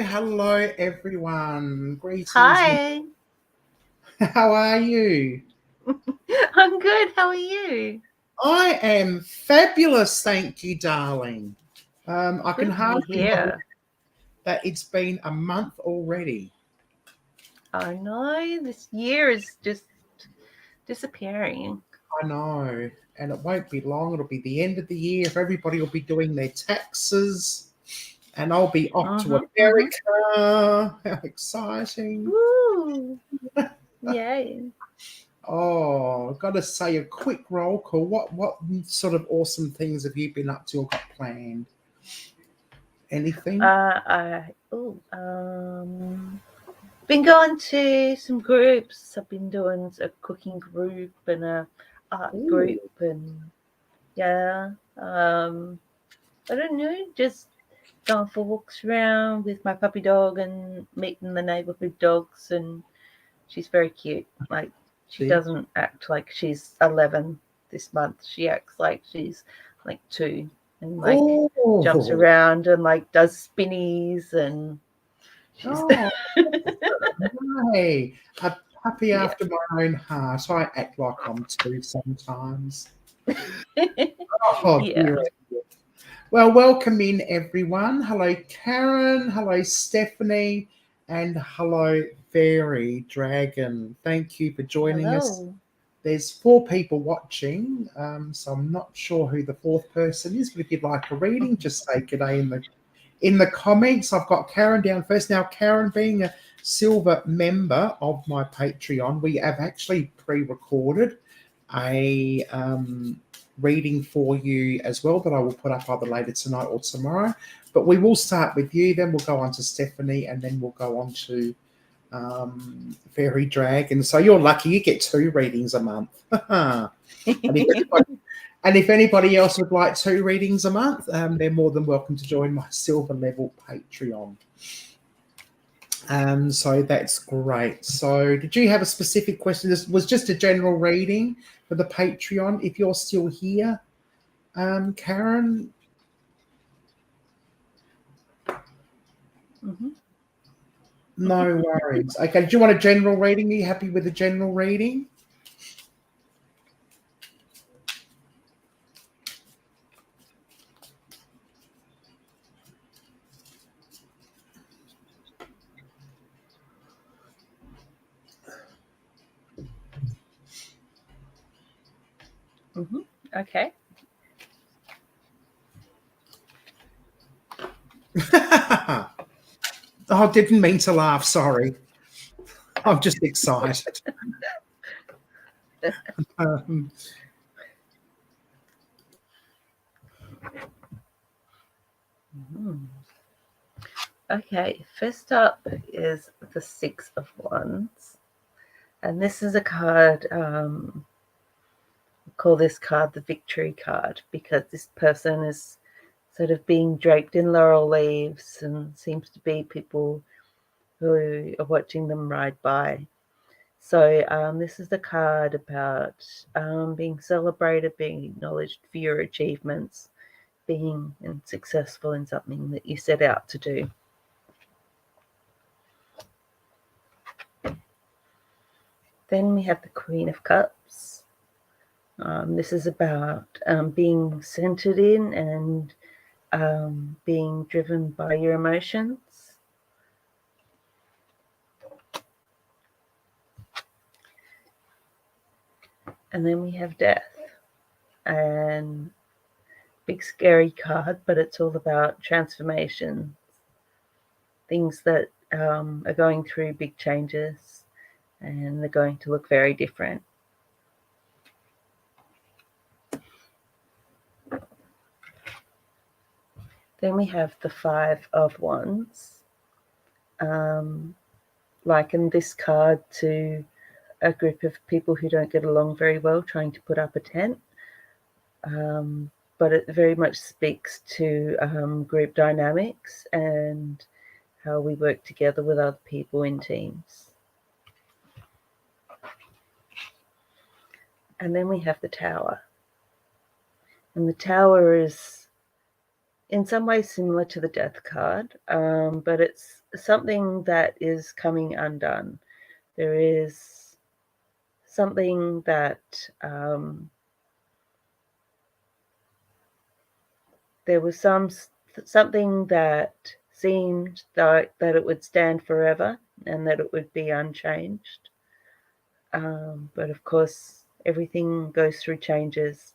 Hello, everyone. Greetings. Hi, How are you? I'm good. How are you? I am fabulous, thank you, darling. I can Good to hardly believe hear. that it's been a month already. I know this year is just disappearing. I know, and it won't be long. It'll be the end of the year. Everybody will be doing their taxes, and I'll be off to Mm-hmm. America. How exciting! Woo! Yay. Oh, I've got to say a quick roll call. What sort of awesome things have you been up to or got planned? Anything? Been going to some groups. I've been doing a cooking group and a art group, Ooh, and yeah. I don't know, just going for walks around with my puppy dog and meeting the neighborhood dogs, and she's very cute. Like, she see? doesn't act like she's 11 this month. She acts like she's like 2, and like jumps Oh, around and like does spinnies, and she's oh, hey, a puppy yeah. after my own heart. I act like I'm two sometimes. Oh, Yeah. dear. Well, welcome in, everyone. Hello, Karen. Hello, Stephanie. And hello, Fairy Dragon. Thank you for joining us. Hello. There's 4 people watching, so I'm not sure who the 4th person is, but if you'd like a reading, just say good day in the comments. I've got Karen down first. Now, Karen, being a silver member of my Patreon, we have actually pre-recorded a reading for you as well that I will put up either later tonight or tomorrow. But we will start with you, then we'll go on to Stephanie, and then we'll go on to Fairy Dragon. So you're lucky, you get 2 readings a month. and, if anybody else would like 2 readings a month, they're more than welcome to join my silver level Patreon. So that's great. So did you have a specific question? This was just a general reading for the Patreon. If you're still here, Karen. Mm-hmm. No worries. Okay, do you want a general reading? Are you happy with a general reading? Mm-hmm. Okay. Oh, didn't mean to laugh. Sorry. I'm just excited. Um, Mm. Okay, first up is the 6 of Wands. And this is a card, I call this card the victory card, because this person is sort of being draped in laurel leaves and seems to be people who are watching them ride by. So this is the card about being celebrated, being acknowledged for your achievements, being successful in something that you set out to do. Then we have the Queen of Cups. This is about being centered in and being driven by your emotions. And then we have Death. And big scary card, but it's all about transformation, things that are going through big changes, and they're going to look very different. Then we have the 5 of Wands. Liken this card to a group of people who don't get along very well trying to put up a tent. But it very much speaks to group dynamics and how we work together with other people in teams. And then we have the Tower. And the Tower is in some ways similar to the death card, but it's something that is coming undone. There is something that there was something that seemed that it would stand forever and that it would be unchanged. But of course, everything goes through changes.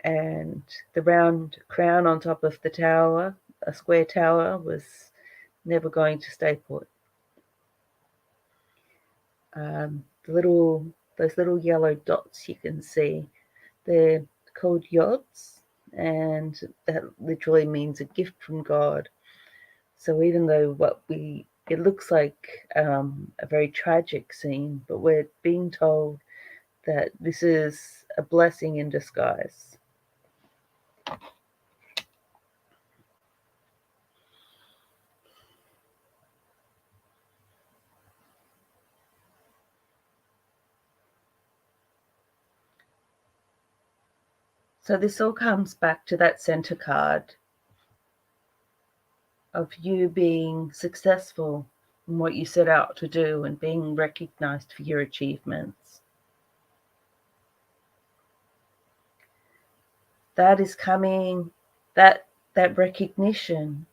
And the round crown on top of the tower, a square tower, was never going to stay put. Those little yellow dots you can see, they're called yods, and that literally means a gift from God. So even though it looks like a very tragic scene, but we're being told that this is a blessing in disguise. So this all comes back to that center card of you being successful in what you set out to do and being recognized for your achievements. That is coming, that recognition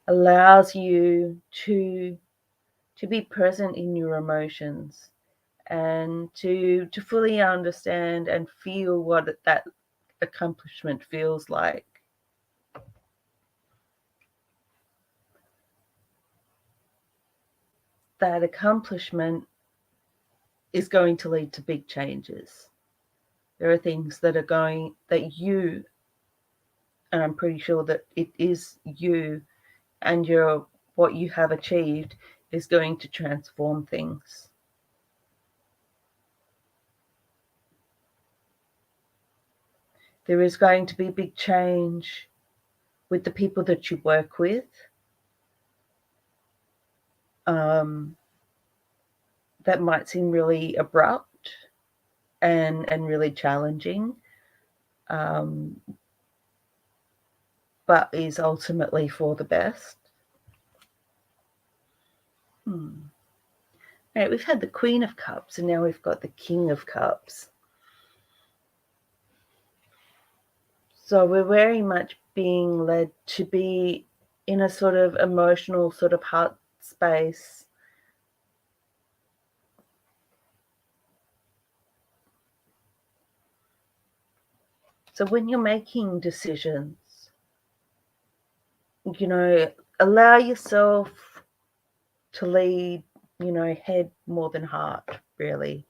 allows you to be present in your emotions and to fully understand and feel what that accomplishment feels like. That accomplishment is going to lead to big changes. There are things that you, and I'm pretty sure that it is you and what you have achieved is going to transform things. There is going to be big change with the people that you work with. That might seem really abrupt and really challenging, but is ultimately for the best. Right, we've had the Queen of Cups and now we've got the King of Cups. So we're very much being led to be in a sort of emotional sort of heart space. So when you're making decisions, allow yourself to lead, head more than heart, really.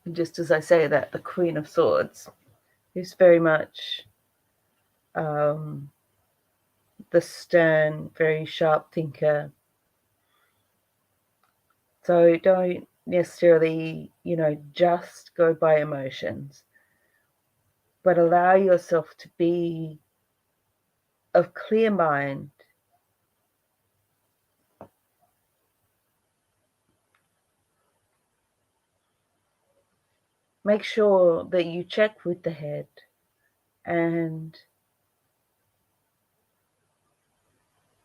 And just as I say that, the Queen of Swords is very much the stern, very sharp thinker. So don't necessarily, just go by emotions, but allow yourself to be of clear mind. Make sure that you check with the head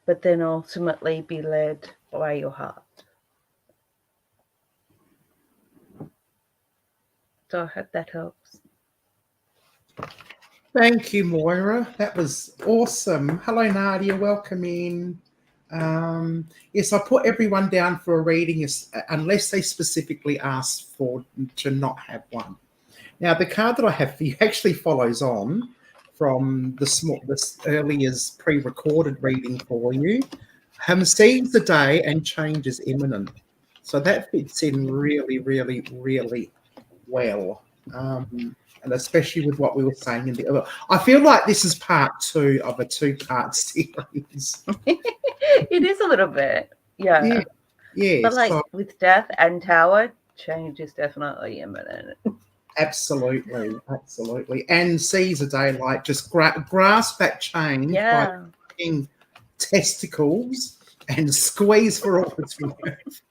but then ultimately be led by your heart. So I hope that helps. Thank you, Moira. That was awesome. Hello, Nadia. Welcome in. Yes, I put everyone down for a reading unless they specifically ask to not have one. Now, the card that I have for you actually follows on from this earlier's pre-recorded reading for you. Seize the day and change is imminent. So that fits in really, really, really well. And especially with what we were saying in the other. I feel like this is part 2 of a 2-part series. It is a little bit, yeah. But So, with Death and Tower, change is definitely imminent. Absolutely. And seize a day, like just grasp that change by putting testicles and squeeze for all it's worth.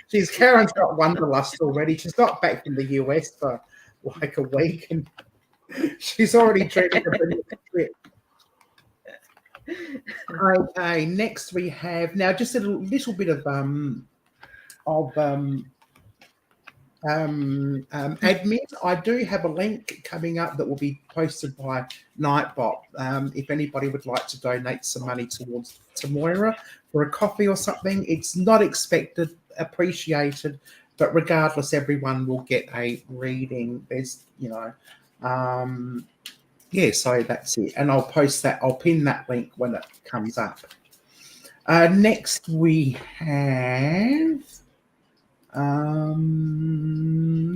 She's Karen's got wanderlust already. She's got back from the US for like a week, and she's already dreaming of the next trip. Okay, next we have now just a little bit of admin. I do have a link coming up that will be posted by Nightbot. If anybody would like to donate some money towards to Moira for a coffee or something, it's not expected, appreciated, but regardless, everyone will get a reading. There's, yeah, so that's it. And I'll post that, I'll pin that link when it comes up. Next we have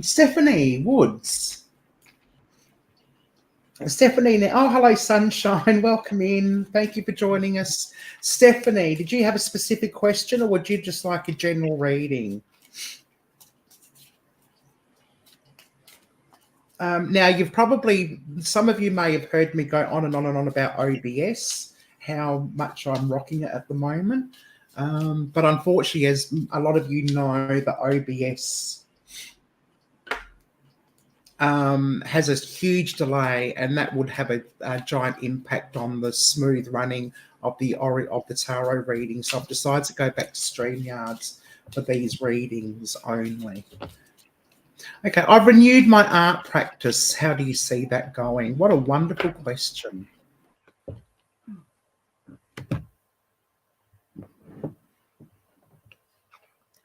Stephanie Woods. Stephanie, oh, hello, sunshine. Welcome in. Thank you for joining us. Stephanie, did you have a specific question or would you just like a general reading? Now, you've probably, some of you may have heard me go on and on and on about OBS, how much I'm rocking it at the moment. But unfortunately, as a lot of you know, the OBS has a huge delay, and that would have a giant impact on the smooth running of the tarot reading. So I've decided to go back to StreamYards for these readings only. Okay, I've renewed my art practice. How do you see that going? What a wonderful question.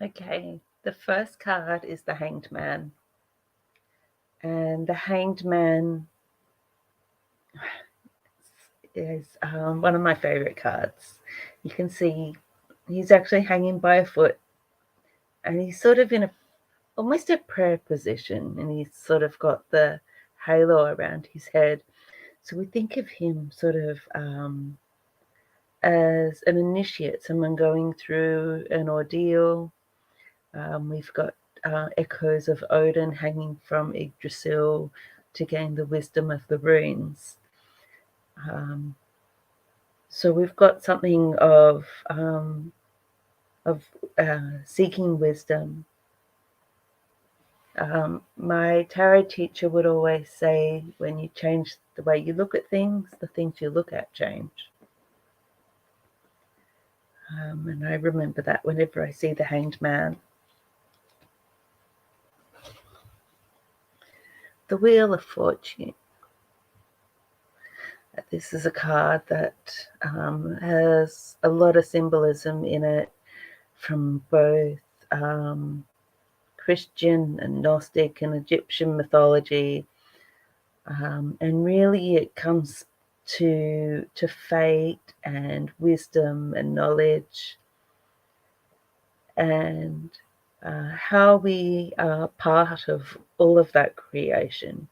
Okay, the first card is the Hanged Man. And the Hanged Man is one of my favorite cards. You can see he's actually hanging by a foot, and he's sort of in almost a prayer position, and he's sort of got the halo around his head. So we think of him sort of as an initiate, someone going through an ordeal. We've got echoes of Odin hanging from Yggdrasil to gain the wisdom of the runes. So we've got something of seeking wisdom. My tarot teacher would always say, when you change the way you look at things, the things you look at change. And I remember that whenever I see the Hanged Man. The Wheel of Fortune. This is a card that has a lot of symbolism in it from both Christian and Gnostic and Egyptian mythology. And really it comes to fate and wisdom and knowledge, and how we are part of all of that creation.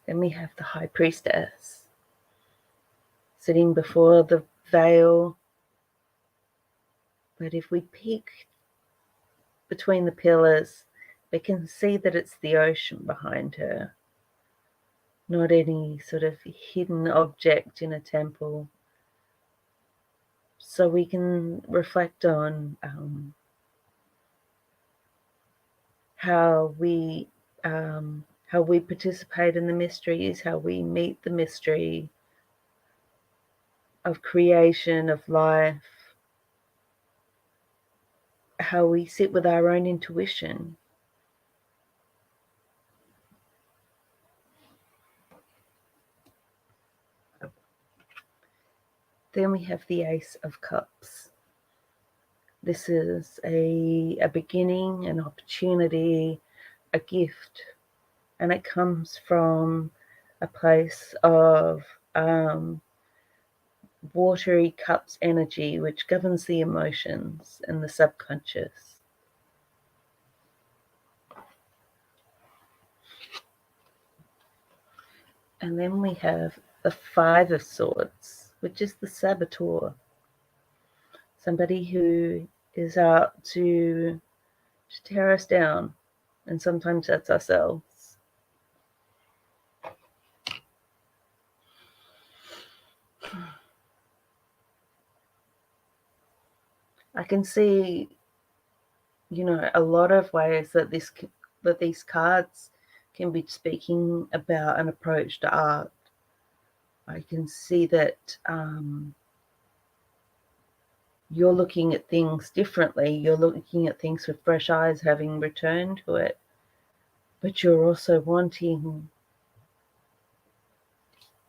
Then we have the High Priestess sitting before the veil. But if we peek between the pillars, we can see that it's the ocean behind her, not any sort of hidden object in a temple. So we can reflect on how we participate in the mysteries, how we meet the mystery of creation, of life, how we sit with our own intuition. Then we have the Ace of Cups. This is a beginning, an opportunity, a gift, and it comes from a place of watery cups energy, which governs the emotions and the subconscious. And then we have the Five of Swords, which is the saboteur. Somebody who is out to tear us down, And sometimes that's ourselves. I can see, you know, a lot of ways that these cards can be speaking about an approach to art. I can see that you're looking at things differently. You're looking at things with fresh eyes, having returned to it. But you're also wanting,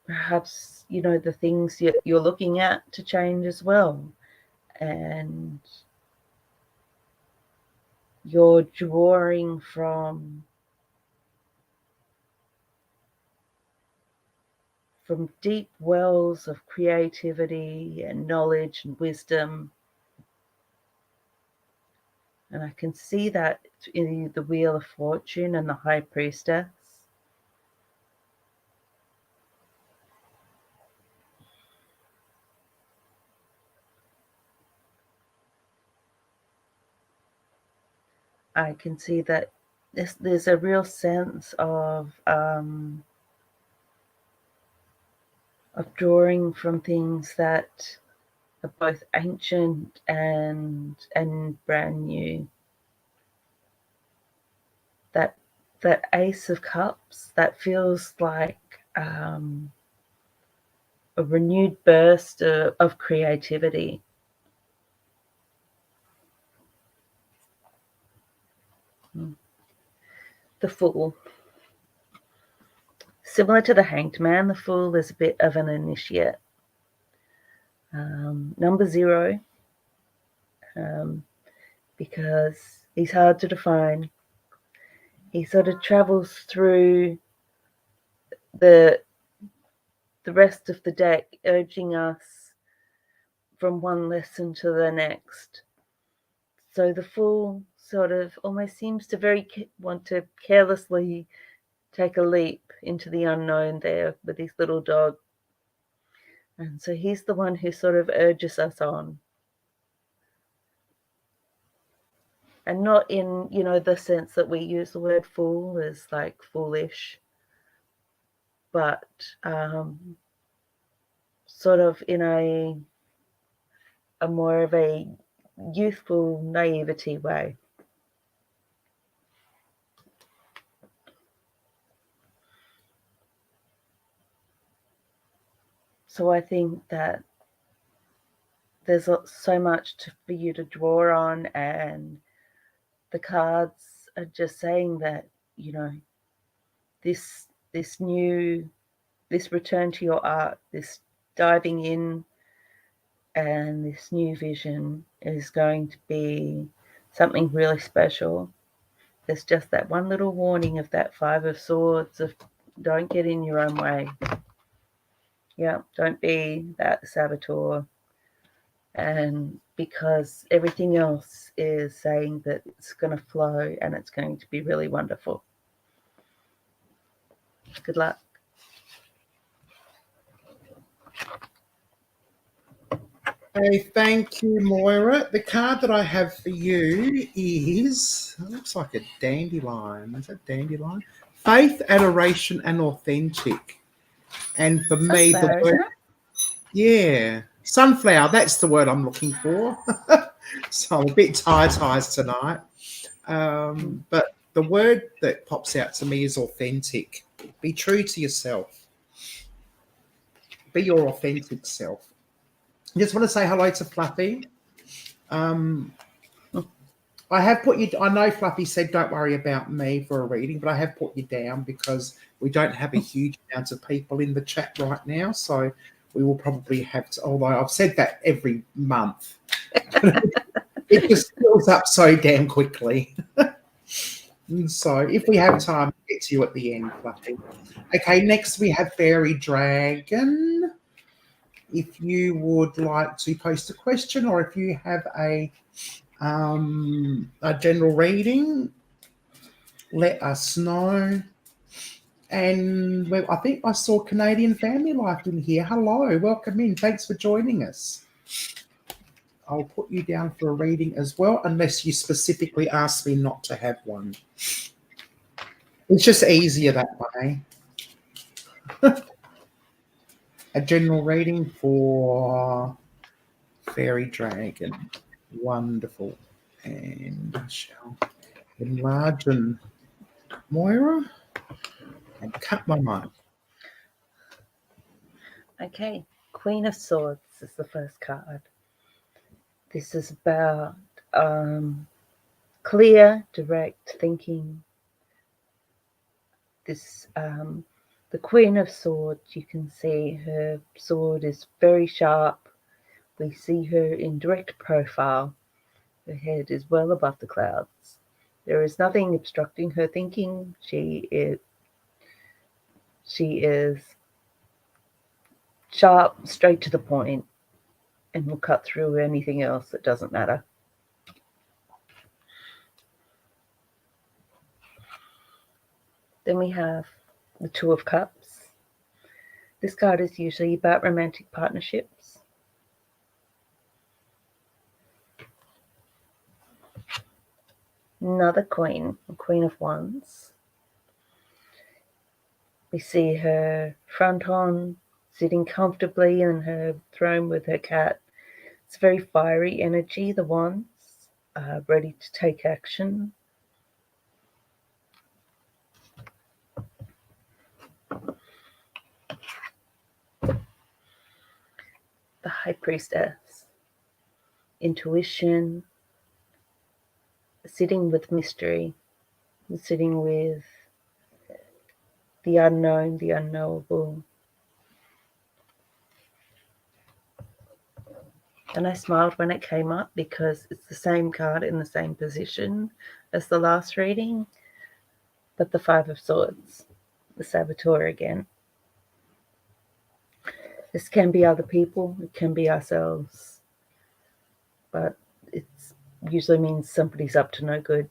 perhaps, you know, the things you're looking at to change as well. And you're drawing from deep wells of creativity and knowledge and wisdom. And I can see that in the Wheel of Fortune and the High Priestess. I can see that there's a real sense of drawing from things that are both ancient and brand new. That Ace of Cups, that feels like a renewed burst of creativity. The Fool. Similar to the Hanged Man, the Fool is a bit of an initiate. Number 0, because he's hard to define. He sort of travels through the rest of the deck, urging us from one lesson to the next. So the Fool sort of almost seems to want to carelessly take a leap into the unknown there with his little dog. And so he's the one who sort of urges us on. And not in, you know, the sense that we use the word fool as like foolish, but sort of in a more of a youthful naivety way. So I think that there's so much for you to draw on, and the cards are just saying that, you know, this return to your art, this diving in, and this new vision is going to be something really special. There's just that one little warning of that 5 of Swords of don't get in your own way. Yeah, don't be that saboteur. And because everything else is saying that it's going to flow and it's going to be really wonderful. Good luck. Hey, thank you, Moira. The card that I have for you is, it looks like a dandelion. Is that dandelion? Faith, adoration, and authentic. And for me, the word, yeah, sunflower. That's the word I'm looking for. So I'm a bit tired tonight. But the word that pops out to me is authentic. Be true to yourself. Be your authentic self. I just want to say hello to Fluffy. I have put you. I know Fluffy said don't worry about me for a reading, but I have put you down because we don't have a huge amount of people in the chat right now. So we will probably have to. Although I've said that every month, it just fills up so damn quickly. So if we have time, we'll get to you at the end, Fluffy. Okay, next we have Fairy Dragon. If you would like to post a question, or if you have a general reading, let us know. And I think I saw Canadian Family Life in here. Hello, welcome in. Thanks for joining us. I'll put you down for a reading as well, unless you specifically ask me not to have one. It's just easier that way. A general reading for Fairy Dragon. Wonderful. And I shall enlarge Moira and cut my mic. Okay, Queen of Swords is the first card. This is about clear, direct thinking. The Queen of Swords, you can see her sword is very sharp. We see her in direct profile. Her head is well above the clouds. There is nothing obstructing her thinking. She is sharp, straight to the point, and will cut through anything else that doesn't matter. Then we have the Two of Cups. This card is usually about romantic partnerships. Another Queen, a Queen of Wands. We see her front on, sitting comfortably in her throne with her cat. It's very fiery energy, the Wands, ready to take action. The High Priestess, intuition, sitting with mystery, sitting with the unknown, the unknowable. And I smiled when it came up because it's the same card in the same position as the last reading, but the Five of Swords, the Saboteur again. This can be other people, it can be ourselves, but it usually means somebody's up to no good.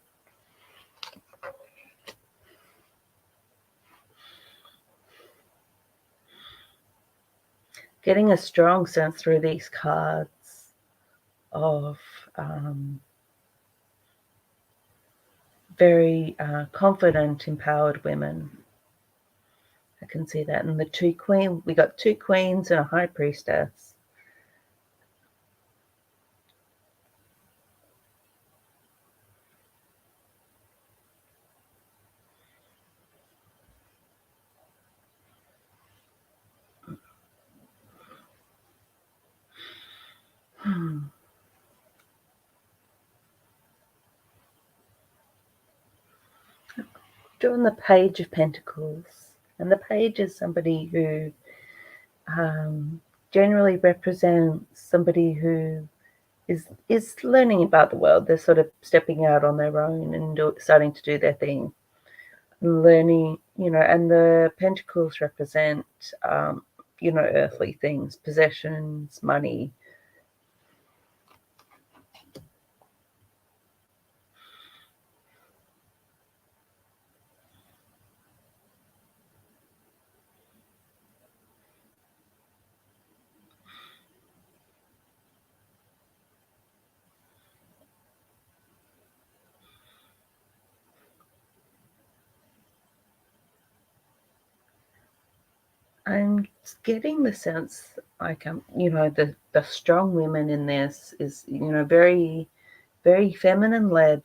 Getting a strong sense through these cards of very confident, empowered women. I can see that. And we got two queens and a High Priestess. Doing the Page of Pentacles. And the Page is somebody who generally represents somebody who is learning about the world. They're sort of stepping out on their own and starting to do their thing. Learning, and the Pentacles represent, earthly things, possessions, money. I'm getting the sense like the strong women in this is very, very feminine led,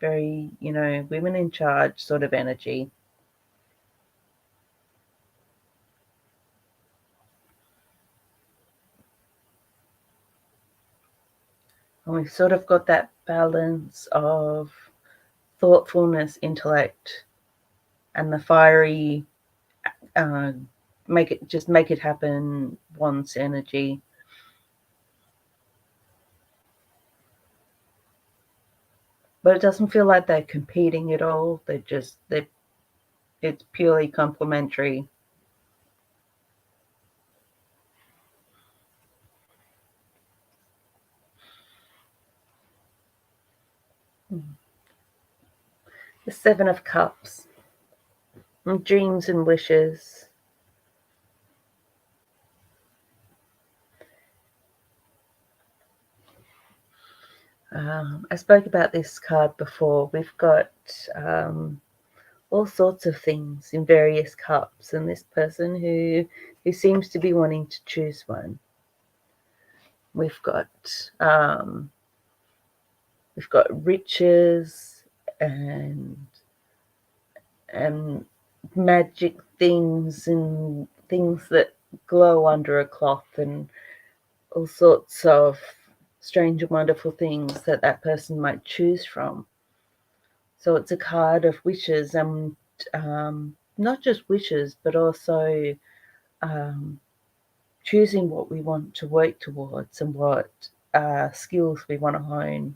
very women in charge sort of energy. And we've sort of got that balance of thoughtfulness, intellect, and the fiery make it happen Wands energy. But it doesn't feel like they're competing at all. It's purely complementary. The Seven of Cups. Dreams and wishes. I spoke about this card before. We've got all sorts of things in various cups, and this person who seems to be wanting to choose one. We've got riches and magic things and things that glow under a cloth and all sorts of strange and wonderful things that person might choose from. So it's a card of wishes, and not just wishes, but also choosing what we want to work towards and what skills we want to hone.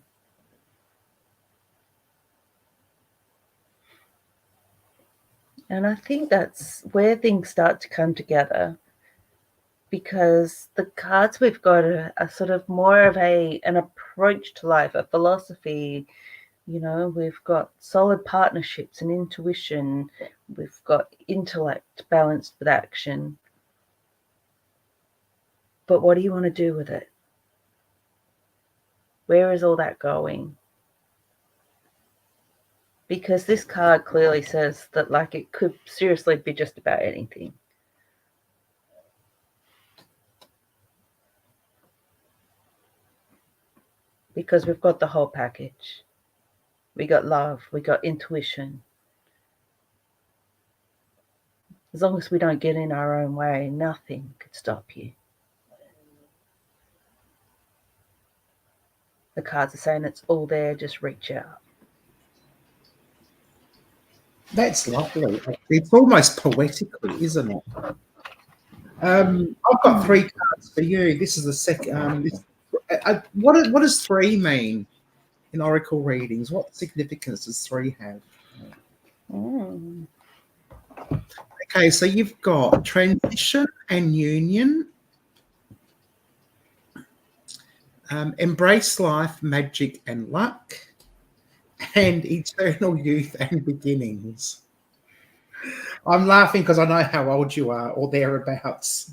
And I think that's where things start to come together, because the cards we've got are sort of more of an approach to life, a philosophy. You know, we've got solid partnerships and intuition. We've got intellect balanced with action. But what do you want to do with it? Where is all that going? Because this card clearly says that, like, it could seriously be just about anything. Because we've got the whole package. We got love, we got intuition. As long as we don't get in our own way, nothing could stop you. The cards are saying it's all there, just reach out. That's lovely. It's almost poetically, isn't it? I've got 3 cards for you. This is the second. What does 3 mean in oracle readings? What significance does 3 have? Okay, so you've got transition and union, embrace life, magic and luck, and eternal youth and beginnings. I'm laughing because I know how old you are, or thereabouts,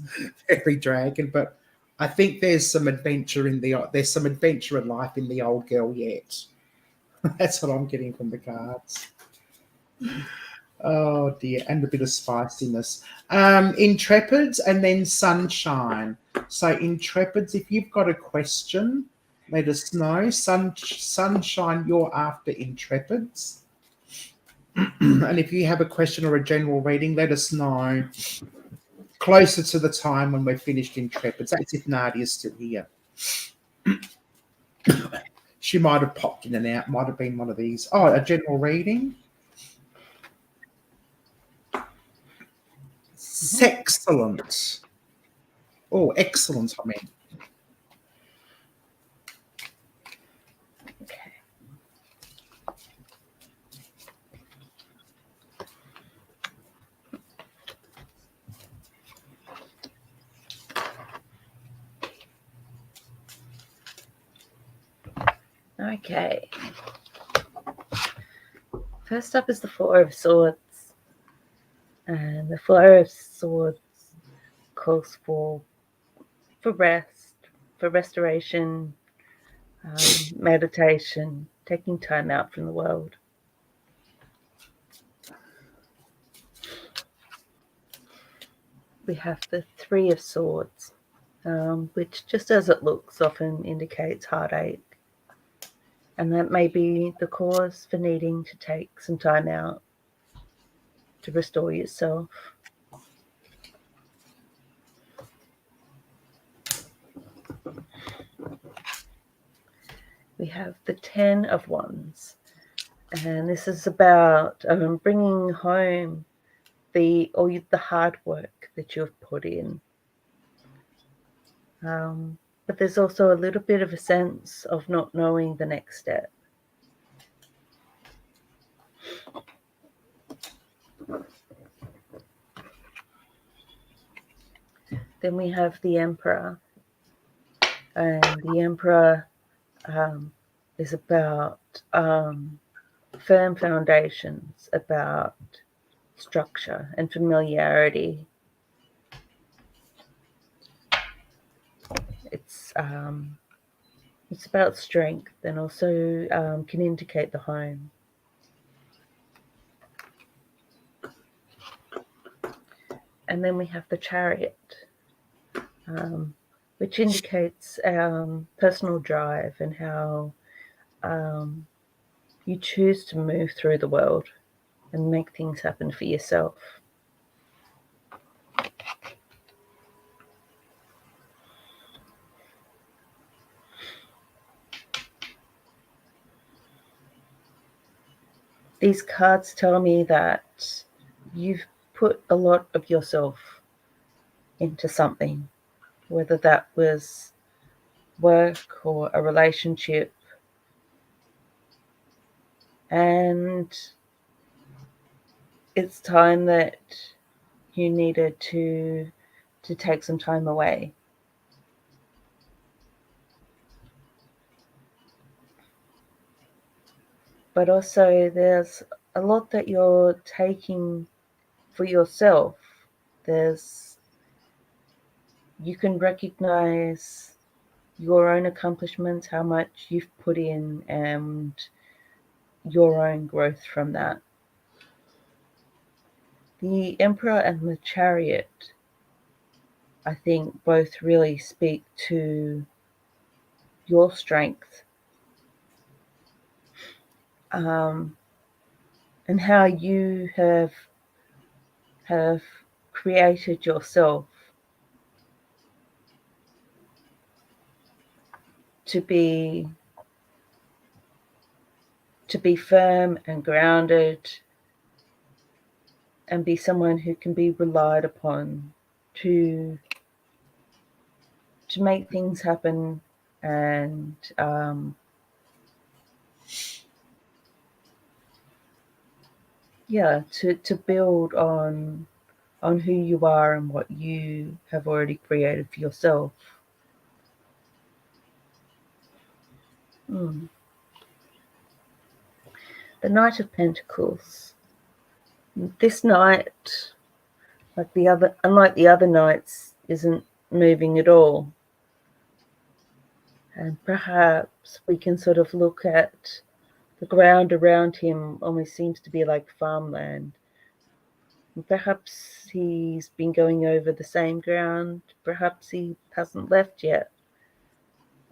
Fairy Dragon. But I think there's some adventure in life in the old girl yet. That's what I'm getting from the cards. Oh dear, and a bit of spiciness. Intrepids and then sunshine. So intrepids, if you've got a question, let us know. Sunshine, you're after intrepids. And if you have a question or a general reading, let us know closer to the time when we're finished intrepids. That's if Nadia's still here. She might have popped in and out, might have been one of these. Oh, a general reading. Sexcellent. Oh, excellent, I mean. Okay. Okay. First up is the Four of Swords. And the Four of Swords calls for rest, for restoration, meditation, taking time out from the world. We have the Three of Swords, which, just as it looks, often indicates heartache. And that may be the cause for needing to take some time out to restore yourself. We have the Ten of Wands, and this is about bringing home the hard work that you've put in. But there's also a little bit of a sense of not knowing the next step. Then we have the Emperor, and the Emperor is about firm foundations, about structure and familiarity. It's about strength, and also can indicate the home. And then we have the Chariot, which indicates our personal drive and how you choose to move through the world and make things happen for yourself. These cards tell me that you've put a lot of yourself into something, whether that was work or a relationship, and it's time that you needed to take some time away. But also there's a lot that you're taking for yourself. You can recognize your own accomplishments, how much you've put in, and your own growth from that. The Emperor and the Chariot, I think, both really speak to your strength, and how you have created yourself to be firm and grounded, and be someone who can be relied upon to make things happen, and to build on who you are and what you have already created for yourself. The Knight of Pentacles. This knight, unlike the other knights, isn't moving at all. And perhaps we can sort of look at the ground around him almost seems to be like farmland. And perhaps he's been going over the same ground. Perhaps he hasn't left yet.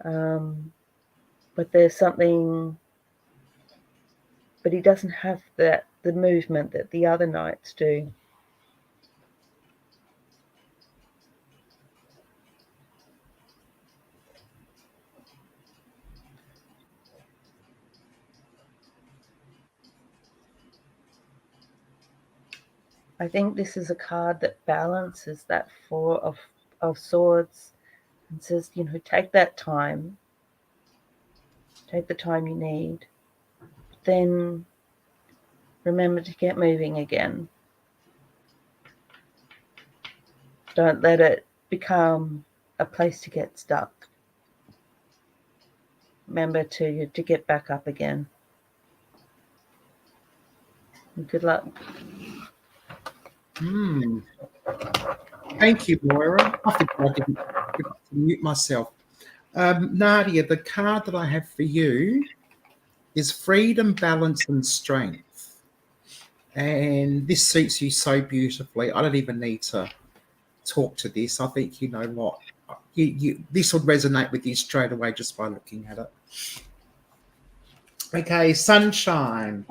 But there's something, but he doesn't have the movement that the other knights do. I think this is a card that balances that Four of Swords and says, take that time. Take the time you need. Then remember to get moving again. Don't let it become a place to get stuck. Remember to get back up again. And good luck. Thank you, Moira. I think I didn't forgot to mute myself. Nadia, the card that I have for you is Freedom, Balance, and Strength. And this suits you so beautifully. I don't even need to talk to this. I think you know what. This would resonate with you straight away just by looking at it. Okay, Sunshine.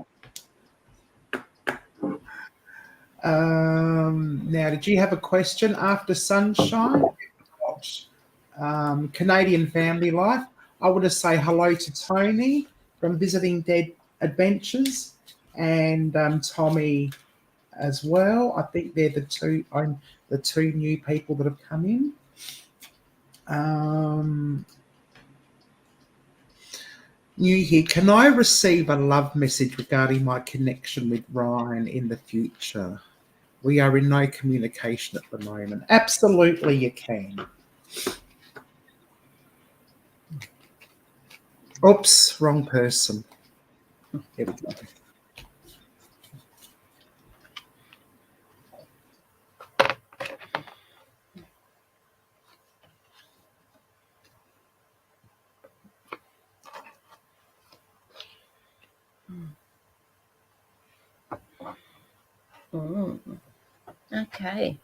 Now, did you have a question after Sunshine? Canadian Family Life. I want to say hello to Tony from Visiting Dead Adventures, and Tommy as well. I think they're the two new people that have come in. New here. Can I receive a love message regarding my connection with Ryan in the future? We are in no communication at the moment. Absolutely, you can. Oops, wrong person. Here we go. Okay.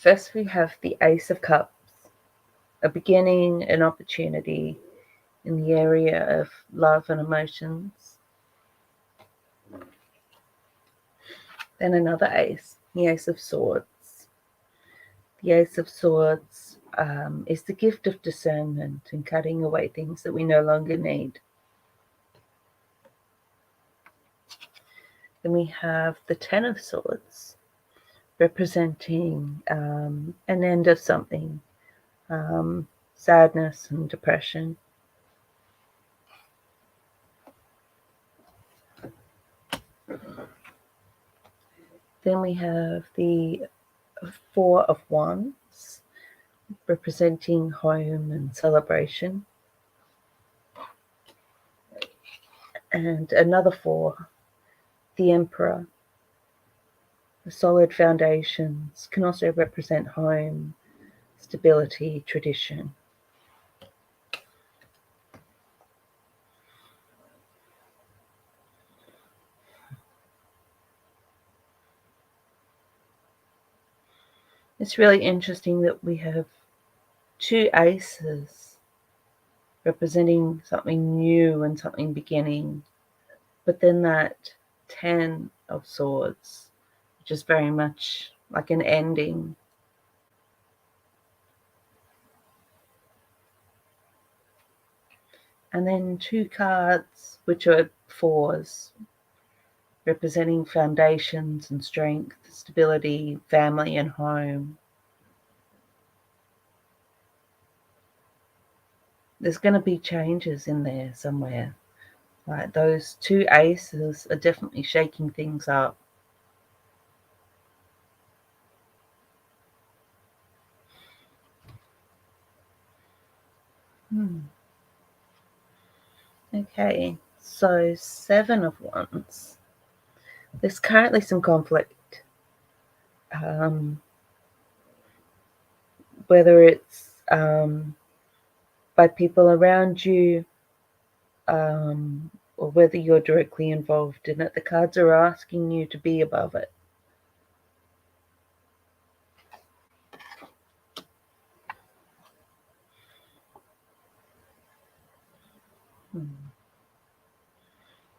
First, we have the Ace of Cups, a beginning, an opportunity in the area of love and emotions. Then another ace, the Ace of Swords. The Ace of Swords is the gift of discernment and cutting away things that we no longer need. Then we have the Ten of Swords, representing an end of something, sadness and depression. Then we have the Four of Wands, representing home and celebration. And another four, the Emperor. The solid foundations can also represent home, stability, tradition. It's really interesting that we have two aces representing something new and something beginning, but then that 10 of Swords, which is very much like an ending. And then two cards, which are fours, representing foundations and strength, stability, family and home. There's going to be changes in there somewhere. Right, those two aces are definitely shaking things up. Okay, so Seven of Wands. There's currently some conflict. Whether it's by people around you, or whether you're directly involved in it, the cards are asking you to be above it.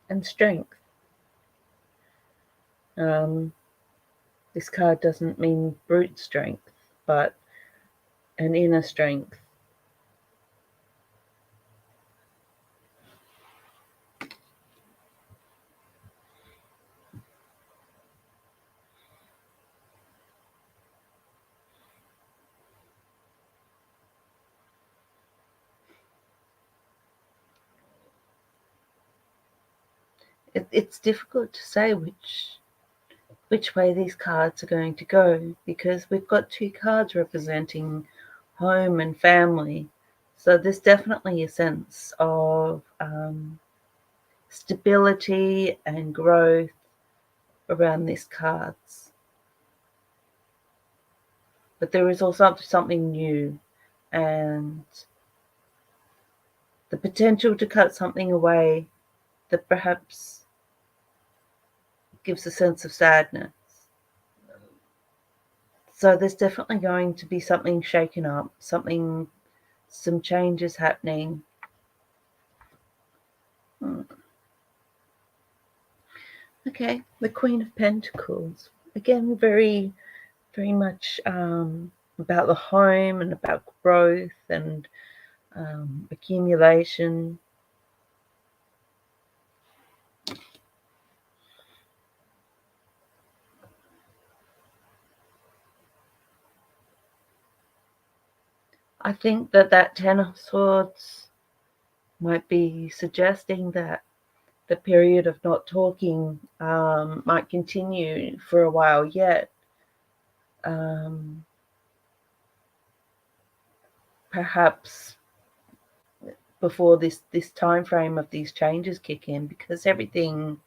And strength. This card doesn't mean brute strength, but an inner strength. It's difficult to say which way these cards are going to go, because we've got two cards representing home and family. So there's definitely a sense of stability and growth around these cards. But there is also something new and the potential to cut something away that perhaps gives a sense of sadness. So there's definitely going to be something shaken up, some changes happening. Okay, the Queen of Pentacles. Again, very, very much about the home and about growth and accumulation. I think that Ten of Swords might be suggesting that the period of not talking might continue for a while yet. Perhaps before this time frame of these changes kick in, because everything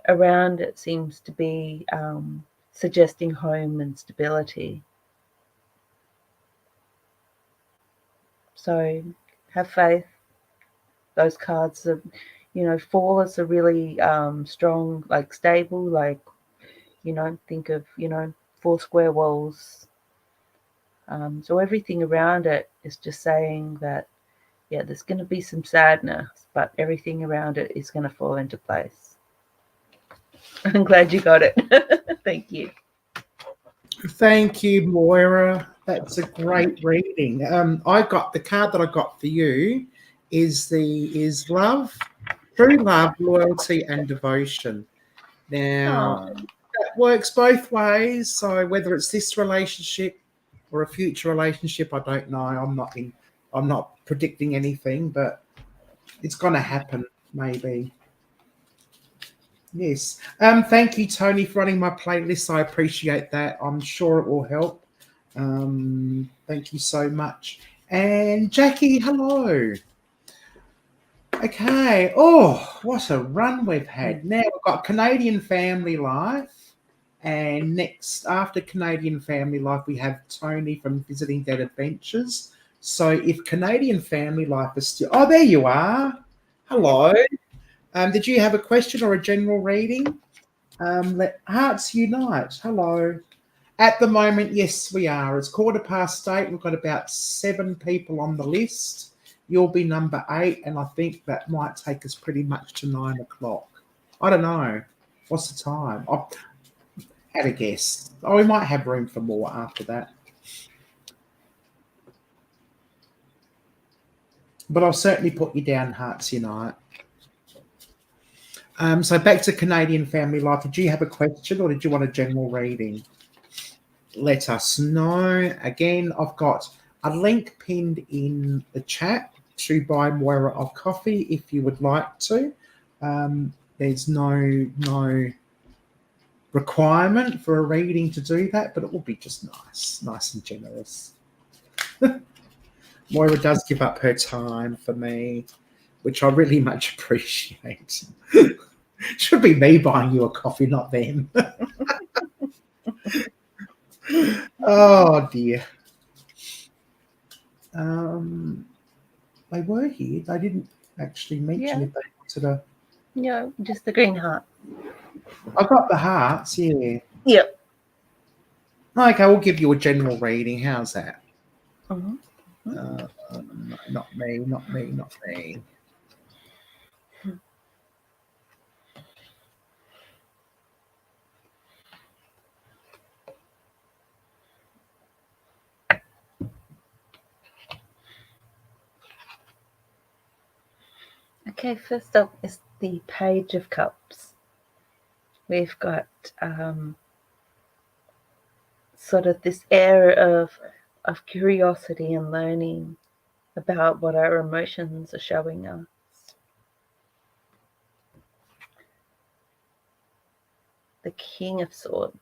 around it seems to be suggesting home and stability. So have faith. Those cards are, Four is a really strong, like stable, like, think of, four square walls. So everything around it is just saying that, yeah, there's going to be some sadness, but everything around it is going to fall into place. I'm glad you got it. Thank you. Thank you, Moira. That's a great reading. I got the card that I got for you is love, true love, loyalty, and devotion. Now Oh, that works both ways. So whether it's this relationship or a future relationship, I don't know. I'm not predicting anything, but it's gonna happen, maybe. Yes. Thank you, Tony, for running my playlist. I appreciate that. I'm sure it will help. Thank you so much. And Jackie, hello. Okay. Oh, what a run we've had. Now we've got Canadian Family Life. And next, after Canadian Family Life, we have Tony from Visiting Dead Adventures. So if Canadian Family Life is still... Oh, there you are. Hello. Did you have a question or a general reading? Let Hearts Unite. Hello. At the moment, yes, we are. It's 8:15. We've got about 7 people on the list. You'll be number 8, and I think that might take us pretty much to 9 o'clock. I don't know. What's the time? I had a guess. Oh, we might have room for more after that. But I'll certainly put you down, Hearts Unite. So back to Canadian Family Life. Did you have a question or did you want a general reading? Let us know. Again, I've got a link pinned in the chat to buy Moira of coffee if you would like to. There's no requirement for a reading to do that, but it will be just nice and generous. Moira does give up her time for me, which I really much appreciate. Should be me buying you a coffee, not them. Oh dear. They were here. They didn't actually mention if they wanted a. yeah, just the green heart. I got the hearts, yeah. Yep. Okay, we'll give you a general reading. How's that? Mm-hmm. Not me. Okay, first up is the Page of Cups. We've got sort of this air of curiosity and learning about what our emotions are showing us. The King of Swords.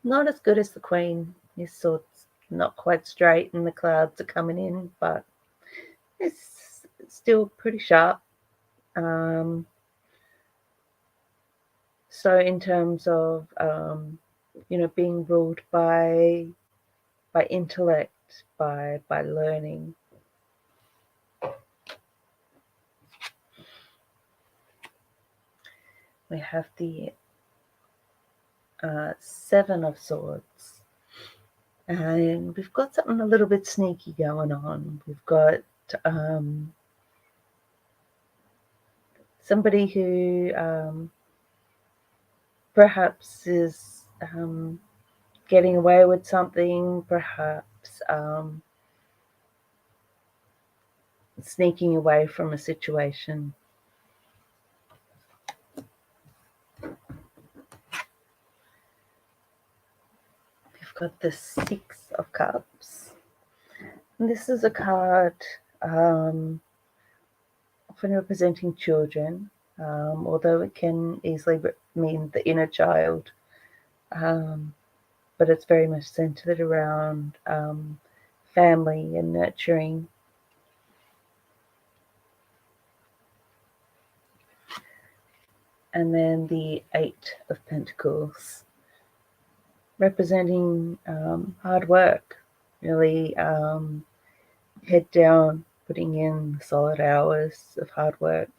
Not as good as the Queen. His sword's not quite straight and the clouds are coming in, but it's still pretty sharp. So in terms of being ruled by intellect, by learning. We have the Seven of Swords, and we've got something a little bit sneaky going on. We've got somebody who perhaps is getting away with something, perhaps sneaking away from a situation. We've got the Six of Cups. And this is a card often representing children, although it can easily mean the inner child. But it's very much centered around family and nurturing. And then the Eight of Pentacles, representing hard work, really head down, putting in solid hours of hard work.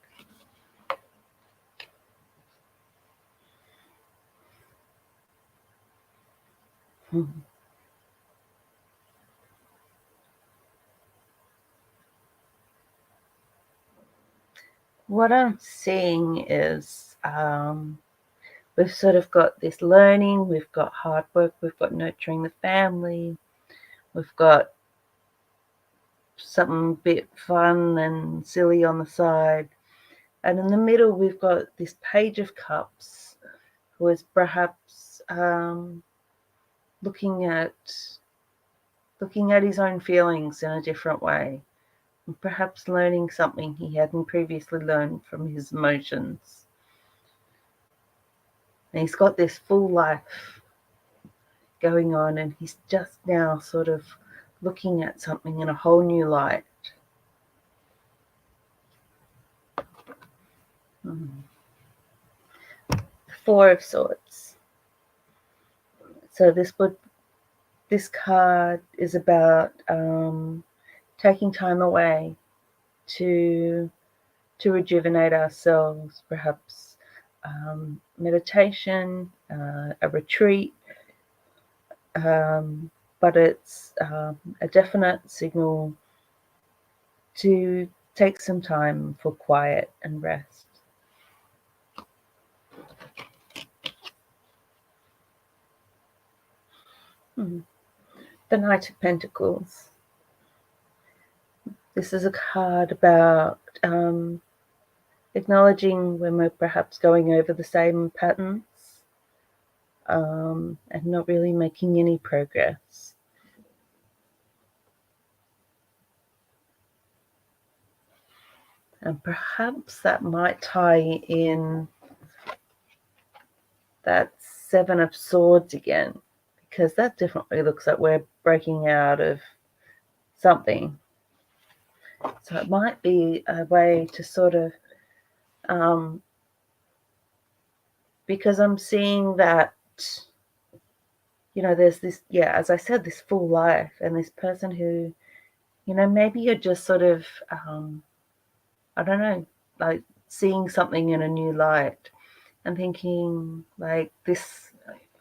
what I'm seeing is we've sort of got this learning, we've got hard work, we've got nurturing the family, we've got something a bit fun and silly on the side. And in the middle, we've got this Page of Cups, who is perhaps looking at his own feelings in a different way, and perhaps learning something he hadn't previously learned from his emotions. And he's got this full life going on, and he's just now sort of looking at something in a whole new light. Four of Swords. So this card is about taking time away to rejuvenate ourselves, perhaps meditation, a retreat, but it's a definite signal to take some time for quiet and rest. The Knight of Pentacles. This is a card about acknowledging when we're perhaps going over the same patterns and not really making any progress. And perhaps that might tie in that Seven of Swords again, because that definitely looks like we're breaking out of something. So it might be a way to sort of, because I'm seeing that, there's this, as I said, this full life, and this person who, maybe you're just sort of, I don't know, like seeing something in a new light and thinking like this,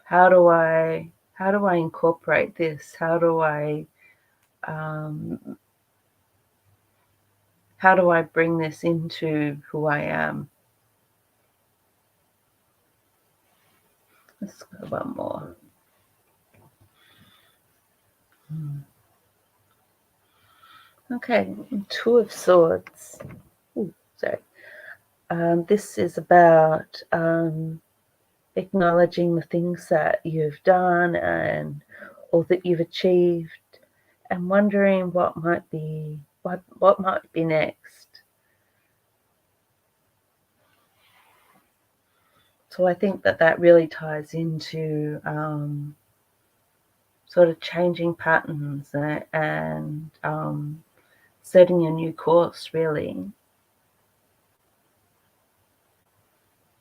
how do I incorporate this? How do I bring this into who I am? Let's go one more. Okay, Two of Swords. Ooh, sorry. This is about acknowledging the things that you've done or that you've achieved, and wondering what might be next. So I think that really ties into sort of changing patterns and setting a new course, really.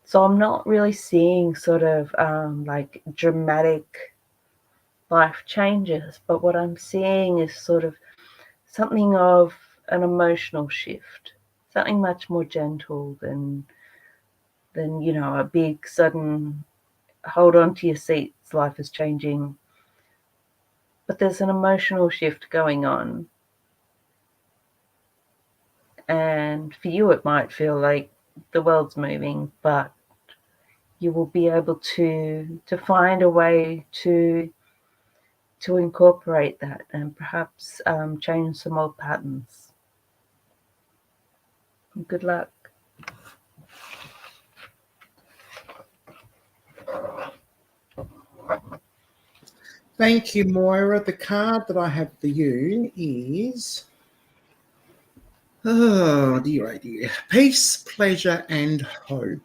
So I'm not really seeing sort of like dramatic life changes, but what I'm seeing is sort of something of an emotional shift, something much more gentle than a big sudden hold on to your seats, life is changing. But there's an emotional shift going on. And for you, it might feel like the world's moving, but you will be able to find a way to incorporate that and perhaps change some old patterns. Good luck. Thank you, Moira. The card that I have for you is, oh dear, Peace, Pleasure and Hope.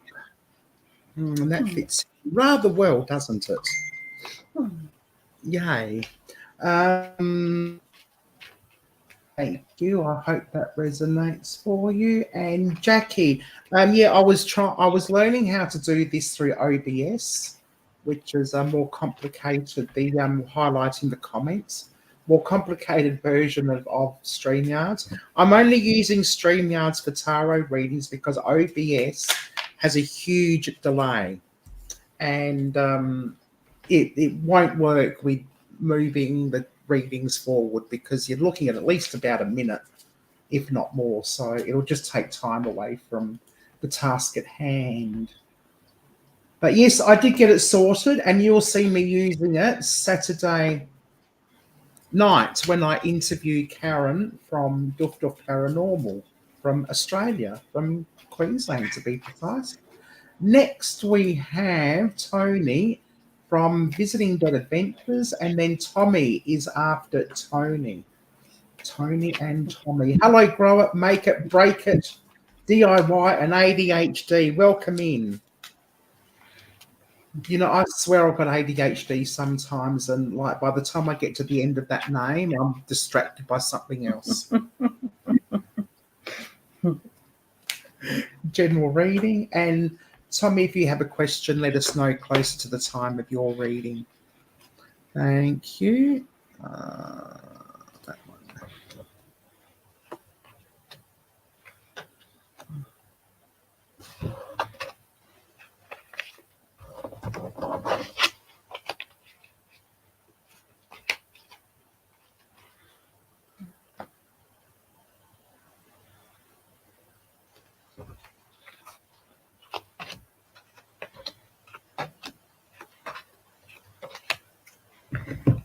And that fits rather well, doesn't it? Yay. Thank you. I hope that resonates for you. And Jackie, I was learning how to do this through OBS, which is a more complicated, the highlighting the comments, more complicated version of StreamYards. I'm only using StreamYards for tarot readings because OBS has a huge delay, and it won't work with moving the readings forward because you're looking at least about a minute, if not more. So it'll just take time away from the task at hand. But yes, I did get it sorted, and you'll see me using it Saturday night when I interview Karen from Duff Duff Paranormal from Australia, from Queensland to be precise. Next, we have Tony from Visiting Dead Adventures, and then Tommy is after Tony. Tony and Tommy. Hello, Grow It, Make It, Break It, DIY and ADHD. Welcome in. You know, I swear I've got ADHD sometimes, and like by the time I get to the end of that name, I'm distracted by something else. General reading. And Tommy, if you have a question, let us know closer to the time of your reading. Thank you. That one.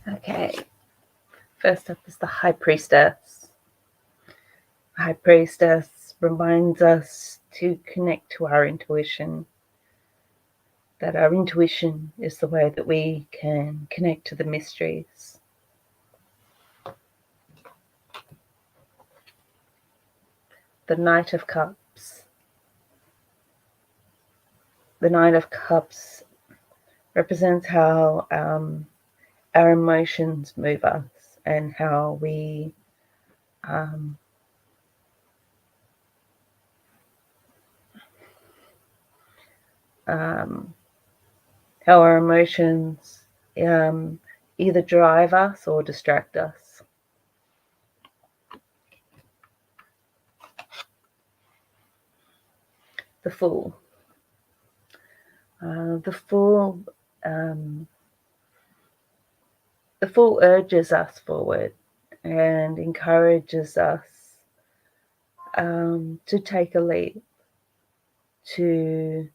Okay. First up is the High Priestess. The High Priestess reminds us to connect to our intuition, that our intuition is the way that we can connect to the mysteries. The Knight of Cups. The Knight of Cups represents how our emotions move us and how we how our emotions either drive us or distract us. The Fool. The Fool urges us forward and encourages us to take a leap, to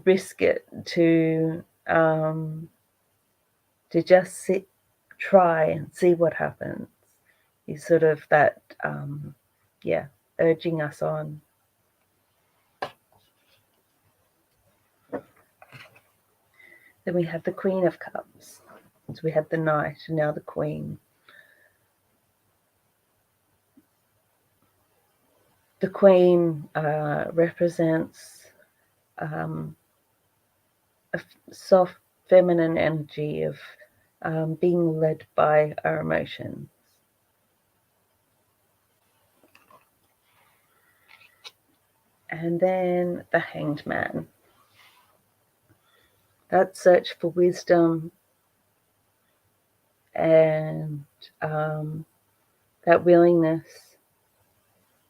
risk it, to just try and see what happens. Is sort of that, urging us on. Then we have the Queen of Cups. So we had the Knight and now the Queen. The Queen represents a soft feminine energy of being led by our emotions. And then the Hanged Man. That search for wisdom and that willingness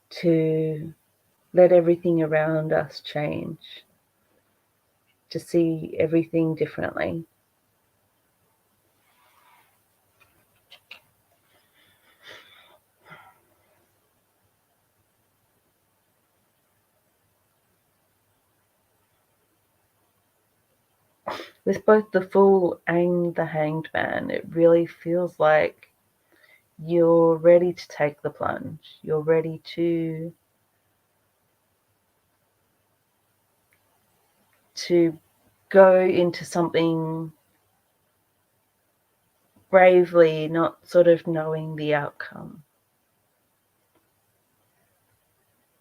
to let everything around us change, to see everything differently. With both the Fool and the Hanged Man, it really feels like you're ready to take the plunge. You're ready to go into something bravely, not sort of knowing the outcome.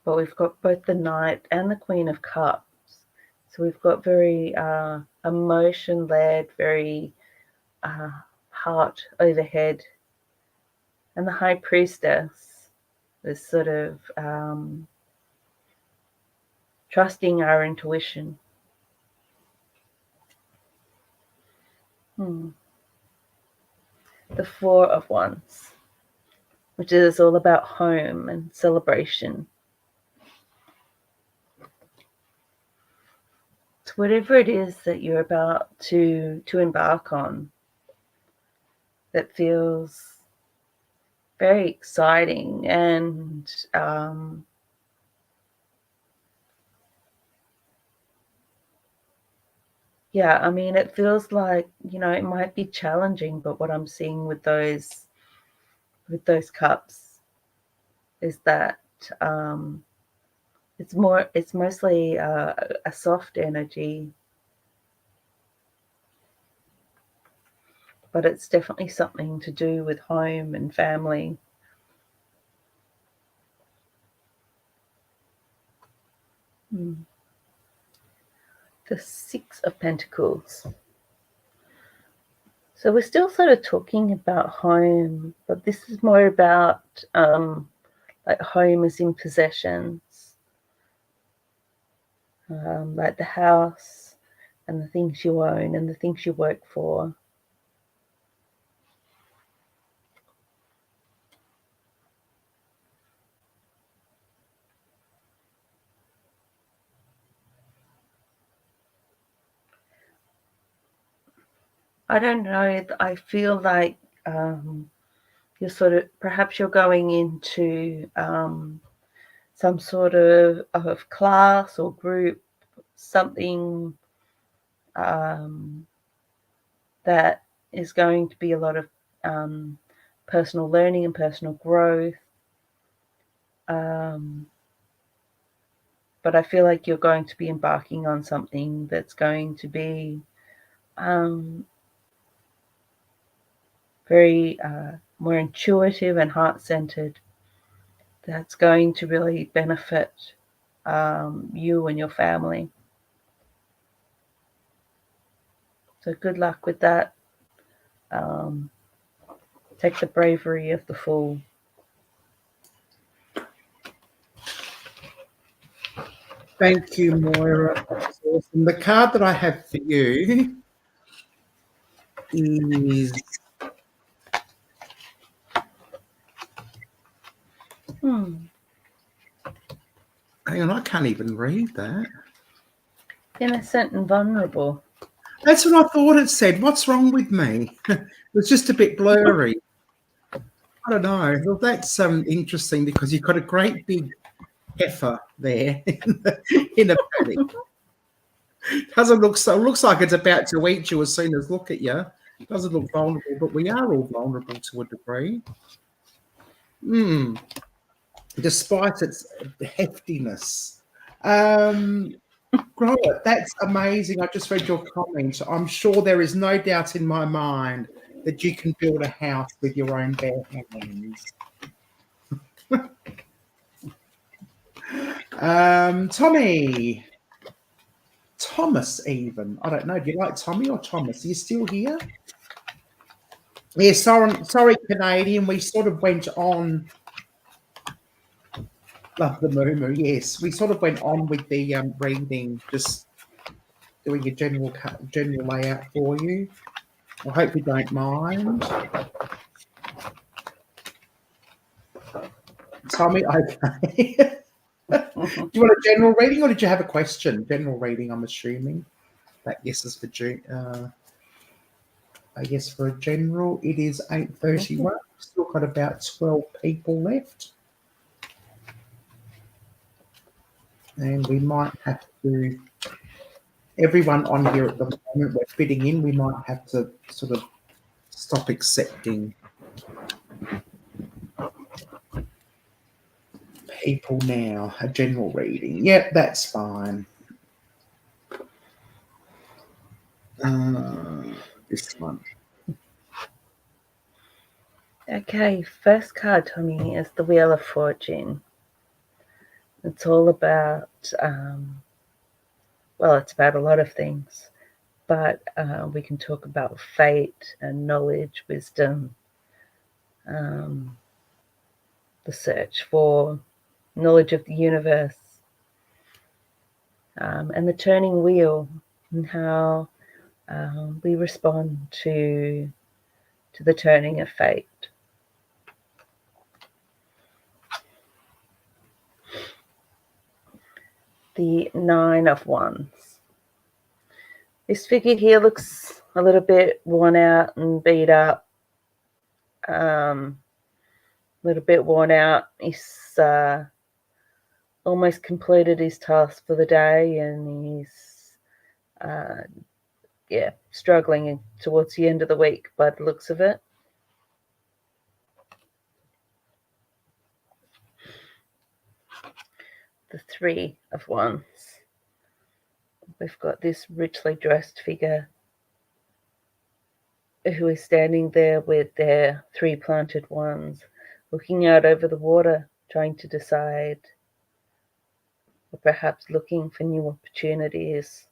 But we've got both the Knight and the Queen of Cups. So we've got very emotion-led, very heart overhead. And the High Priestess is sort of trusting our intuition. The Four of Wands, which is all about home and celebration. So whatever it is that you're about to embark on that feels very exciting, and yeah, I mean, it feels like, it might be challenging, but what I'm seeing with those cups is that it's mostly a soft energy, but it's definitely something to do with home and family. The Six of Pentacles. So we're still sort of talking about home, but this is more about like home as in possessions, like the house and the things you own and the things you work for. I don't know. I feel like perhaps you're going into some sort of class or group, something that is going to be a lot of personal learning and personal growth. But I feel like you're going to be embarking on something that's going to be very more intuitive and heart-centered, that's going to really benefit you and your family. So good luck with that. Take the bravery of the Fool. Thank you, Moira. That's awesome. The card that I have for you is... Hang on, I can't even read that. Innocent and vulnerable. That's what I thought it said. What's wrong with me? It was just a bit blurry. I don't know. Well, that's interesting because you've got a great big heifer there in a paddock. Doesn't look so. Looks like it's about to eat you as soon as look at you. Doesn't look vulnerable, but we are all vulnerable to a degree. Despite its heftiness. Robert, that's amazing. I just read your comment. I'm sure there is no doubt in my mind that you can build a house with your own bare hands. Tommy. Thomas, even. I don't know. Do you like Tommy or Thomas? Are you still here? Yeah, sorry, Canadian. We sort of went on. Love the moo. Yes, we sort of went on with the reading, just doing a general layout for you. I hope you don't mind. Tommy, okay. Do you want a general reading or did you have a question? General reading, I'm assuming. That yes is for I guess for a general, it is 8:31. Still got about 12 people left. And we might have to, everyone on here at the moment, we're fitting in, we might have to sort of stop accepting people now. A general reading. Yep, that's fine. This one. Okay, first card, Tommy, is the Wheel of Fortune. It's all about, well, it's about a lot of things, but we can talk about fate and knowledge, wisdom, the search for knowledge of the universe, and the turning wheel, and how we respond to the turning of fate. The Nine of Wands. This figure here looks a little bit worn out and beat up. little bit worn out. He's almost completed his task for the day, and he's struggling towards the end of the week by the looks of it. The Three of Wands. We've got this richly dressed figure who is standing there with their 3 planted wands, looking out over the water, trying to decide, or perhaps looking for new opportunities.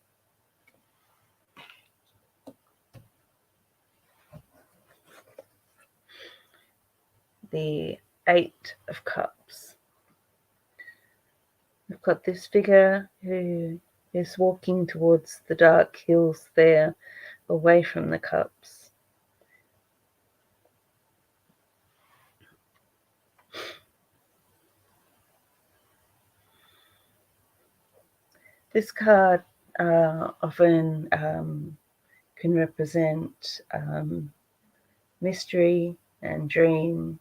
The 8 of Cups. We've got this figure who is walking towards the dark hills there, away from the cups. This card often can represent mystery and dream,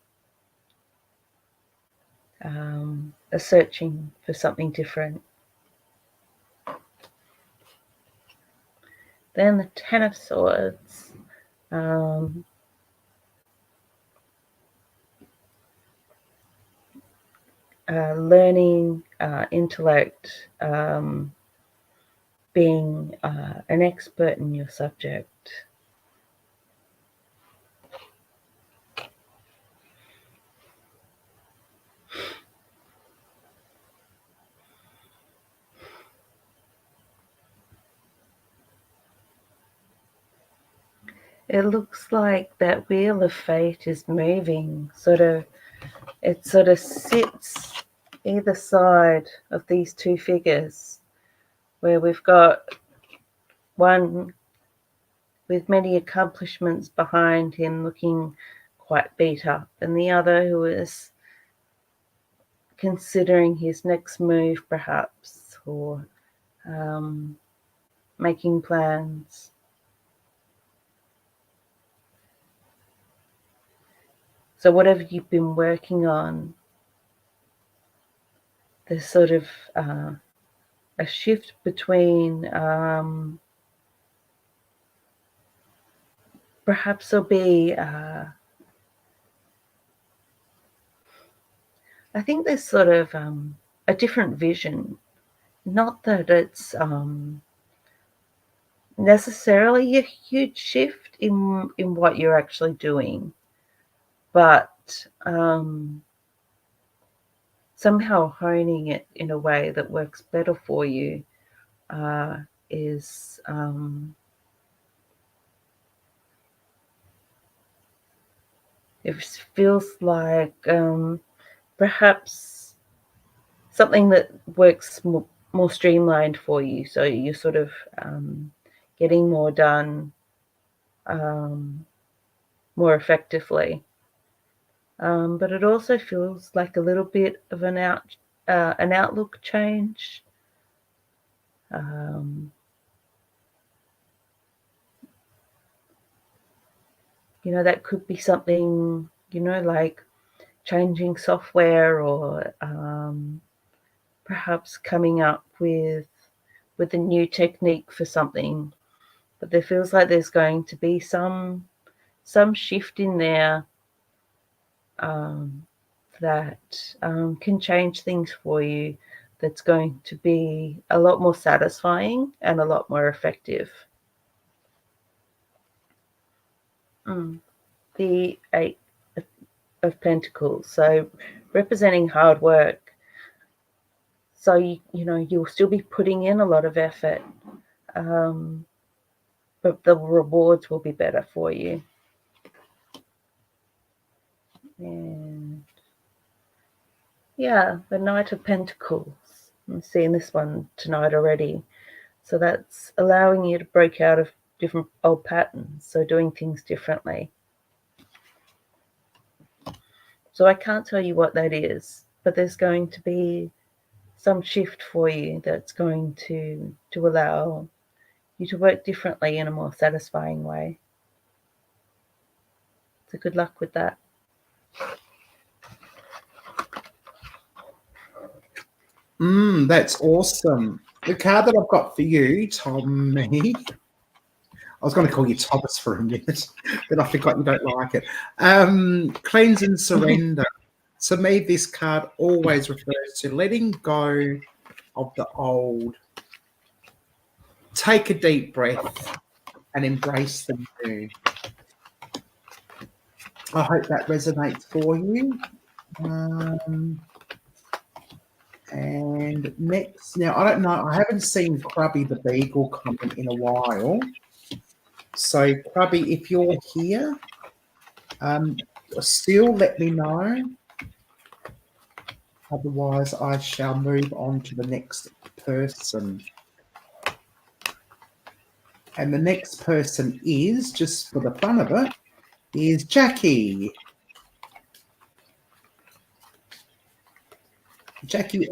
a searching for something different. Then the Ten of Swords. Learning, intellect, being an expert in your subject. It looks like that Wheel of Fate is moving, it sort of sits either side of these two figures, where we've got one with many accomplishments behind him looking quite beat up, and the other who is considering his next move perhaps, or making plans. So whatever you've been working on, there's sort of a shift between perhaps there'll be I think there's sort of a different vision. Not that it's necessarily a huge shift in what you're actually doing, but somehow honing it in a way that works better for you is it feels like perhaps something that works more streamlined for you, so you're sort of getting more done more effectively. But it also feels like a little bit of an outlook change. That could be something, like changing software, or perhaps coming up with a new technique for something. But there feels like there's going to be some shift in there that can change things for you, that's going to be a lot more satisfying and a lot more effective. The 8 of Pentacles, so representing hard work. So you'll still be putting in a lot of effort, but the rewards will be better for you. And the Knight of Pentacles. I'm seeing this one tonight already. So that's allowing you to break out of different old patterns, so doing things differently. So I can't tell you what that is, but there's going to be some shift for you that's going to allow you to work differently in a more satisfying way. So good luck with that. That's awesome. The card that I've got for you, Tommy. I was going to call you Thomas for a minute, but I forgot you don't like it. Cleanse and surrender. To me, this card always refers to letting go of the old. Take a deep breath and embrace the new. I hope that resonates for you. And next, now I don't know, I haven't seen Krubby the Beagle comment in a while. So, Krubby, if you're here, still let me know. Otherwise, I shall move on to the next person. And the next person is, just for the fun of it, is Jackie. Jackie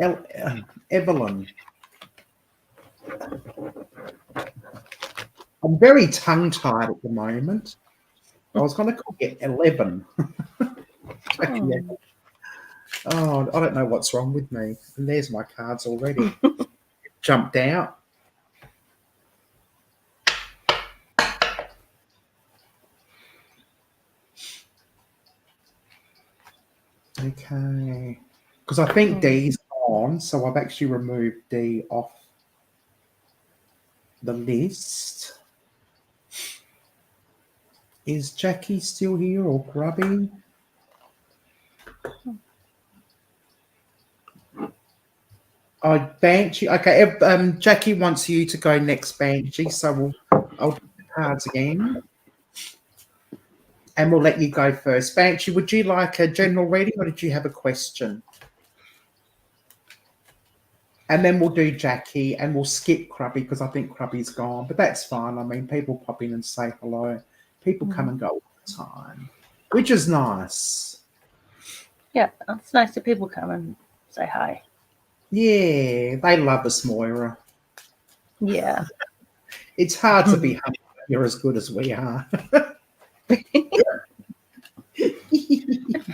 Evelyn. I'm very tongue-tied at the moment. I was going to call you 11. Oh, I don't know what's wrong with me. And there's my cards already. Jumped out. Okay. Because I think D's on, so I've actually removed D off the list. Is Jackie still here or Grubby? Oh, Banshee. Okay, Jackie wants you to go next, Banshee, so I'll do the cards again. And we'll let you go first. Banshee, would you like a general reading or did you have a question? And then we'll do Jackie and we'll skip Krubby because I think Krubby's gone. But that's fine. I mean, people pop in and say hello. People come and go all the time, which is nice. Yeah, it's nice that people come and say hi. Yeah, they love us, Moira. Yeah. It's hard to be humble when you're as good as we are.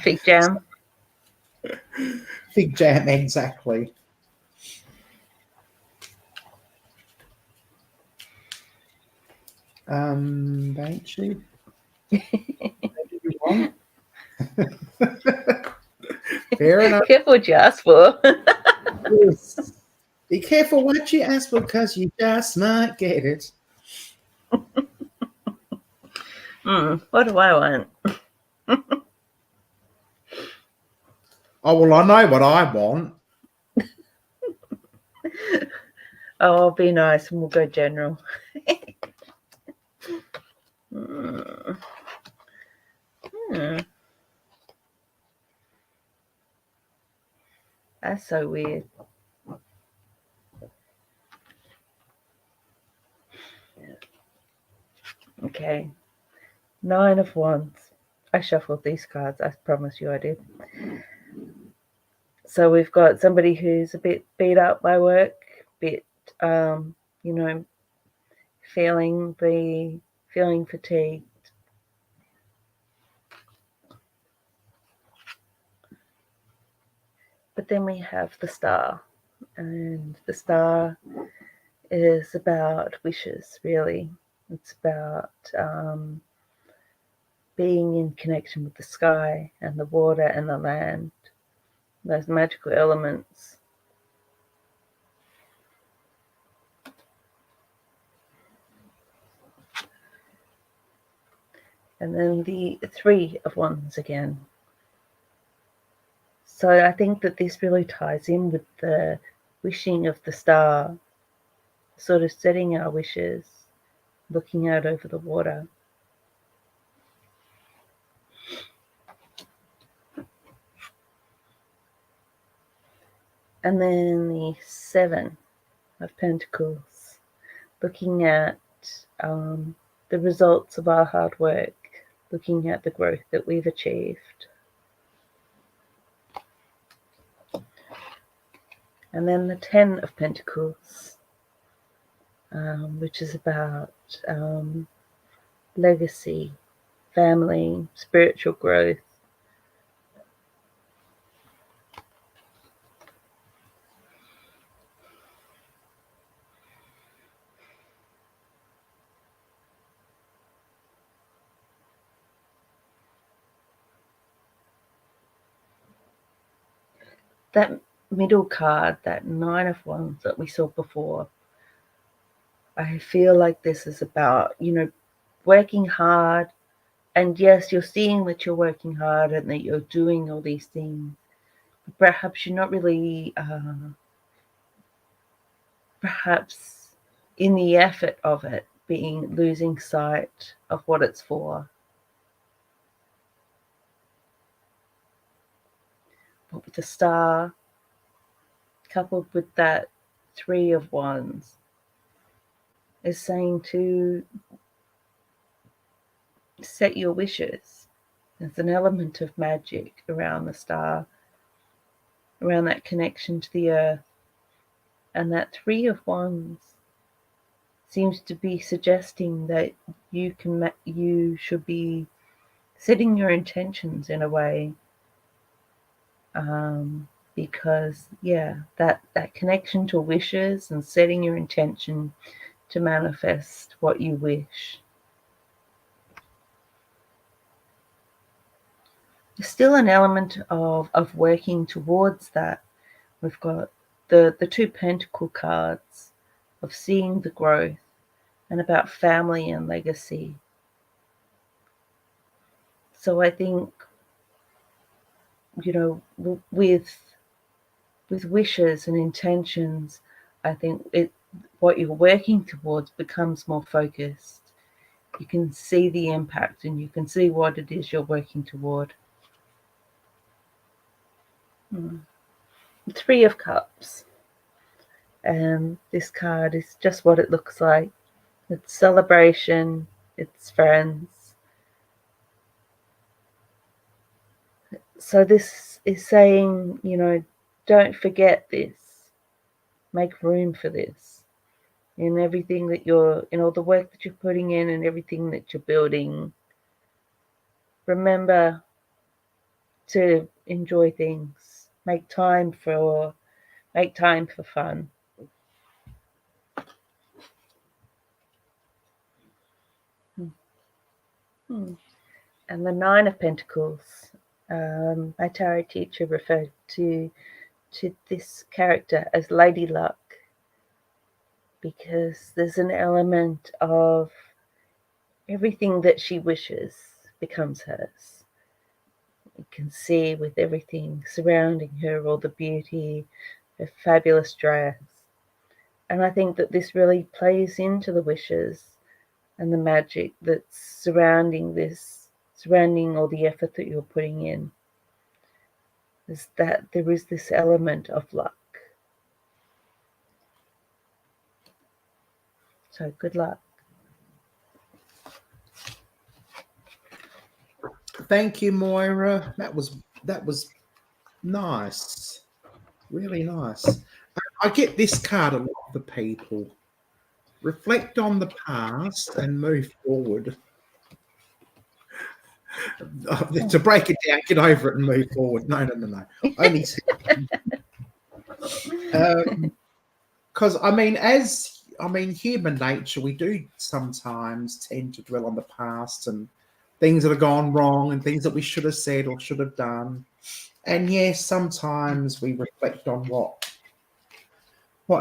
Fig jam. Fig jam, exactly. Banshee. Fair enough. Careful what you ask for. Yes. Be careful what you ask for because you just might get it. What do I want? Oh, well, I know what I want. Oh, I'll be nice and we'll go general. That's so weird. Okay. 9 of Wands. I shuffled these cards. I promise you I did. So we've got somebody who's a bit beat up by work, bit, feeling fatigued. But then we have the Star, and the Star is about wishes, really. It's about being in connection with the sky and the water and the land, those magical elements. And then the 3 of Wands again. So I think that this really ties in with the wishing of the Star, sort of setting our wishes, looking out over the water. And then the 7 of Pentacles, looking at the results of our hard work, looking at the growth that we've achieved. And then the 10 of Pentacles, which is about legacy, family, spiritual growth. that middle card, that 9 of Wands that we saw before, I feel like this is about, working hard. And yes, you're seeing that you're working hard and that you're doing all these things. But perhaps you're not really, perhaps in the effort of it, losing sight of what it's for. But with the Star, coupled with that 3 of Wands, is saying to set your wishes. There's an element of magic around the Star, around that connection to the earth. And that 3 of Wands seems to be suggesting that you should be setting your intentions in a way, because that connection to wishes and setting your intention to manifest what you wish. There's still an element of working towards that. We've got the 2 Pentacle cards of seeing the growth and about family and legacy. So I think, with wishes and intentions, I think what you're working towards becomes more focused. You can see the impact and you can see what it is you're working toward. 3 of Cups. And this card is just what it looks like. It's celebration, it's friends. So this is saying, don't forget this. Make room for this. In everything that in all the work that you're putting in and everything that you're building, remember to enjoy things. Make time for fun. And the 9 of Pentacles, my tarot teacher referred to this character as Lady Luck, because there's an element of everything that she wishes becomes hers. You can see with everything surrounding her, all the beauty, her fabulous dress. And I think that this really plays into the wishes and the magic that's surrounding all the effort that you're putting in. Is that there is this element of luck. So good luck. Thank you, Moira. That was nice. Really nice. I get this card a lot for people. Reflect on the past and move forward. To break it down, get over it and move forward. No. Only because human nature, we do sometimes tend to dwell on the past and things that have gone wrong and things that we should have said or should have done. And yes, sometimes we reflect on what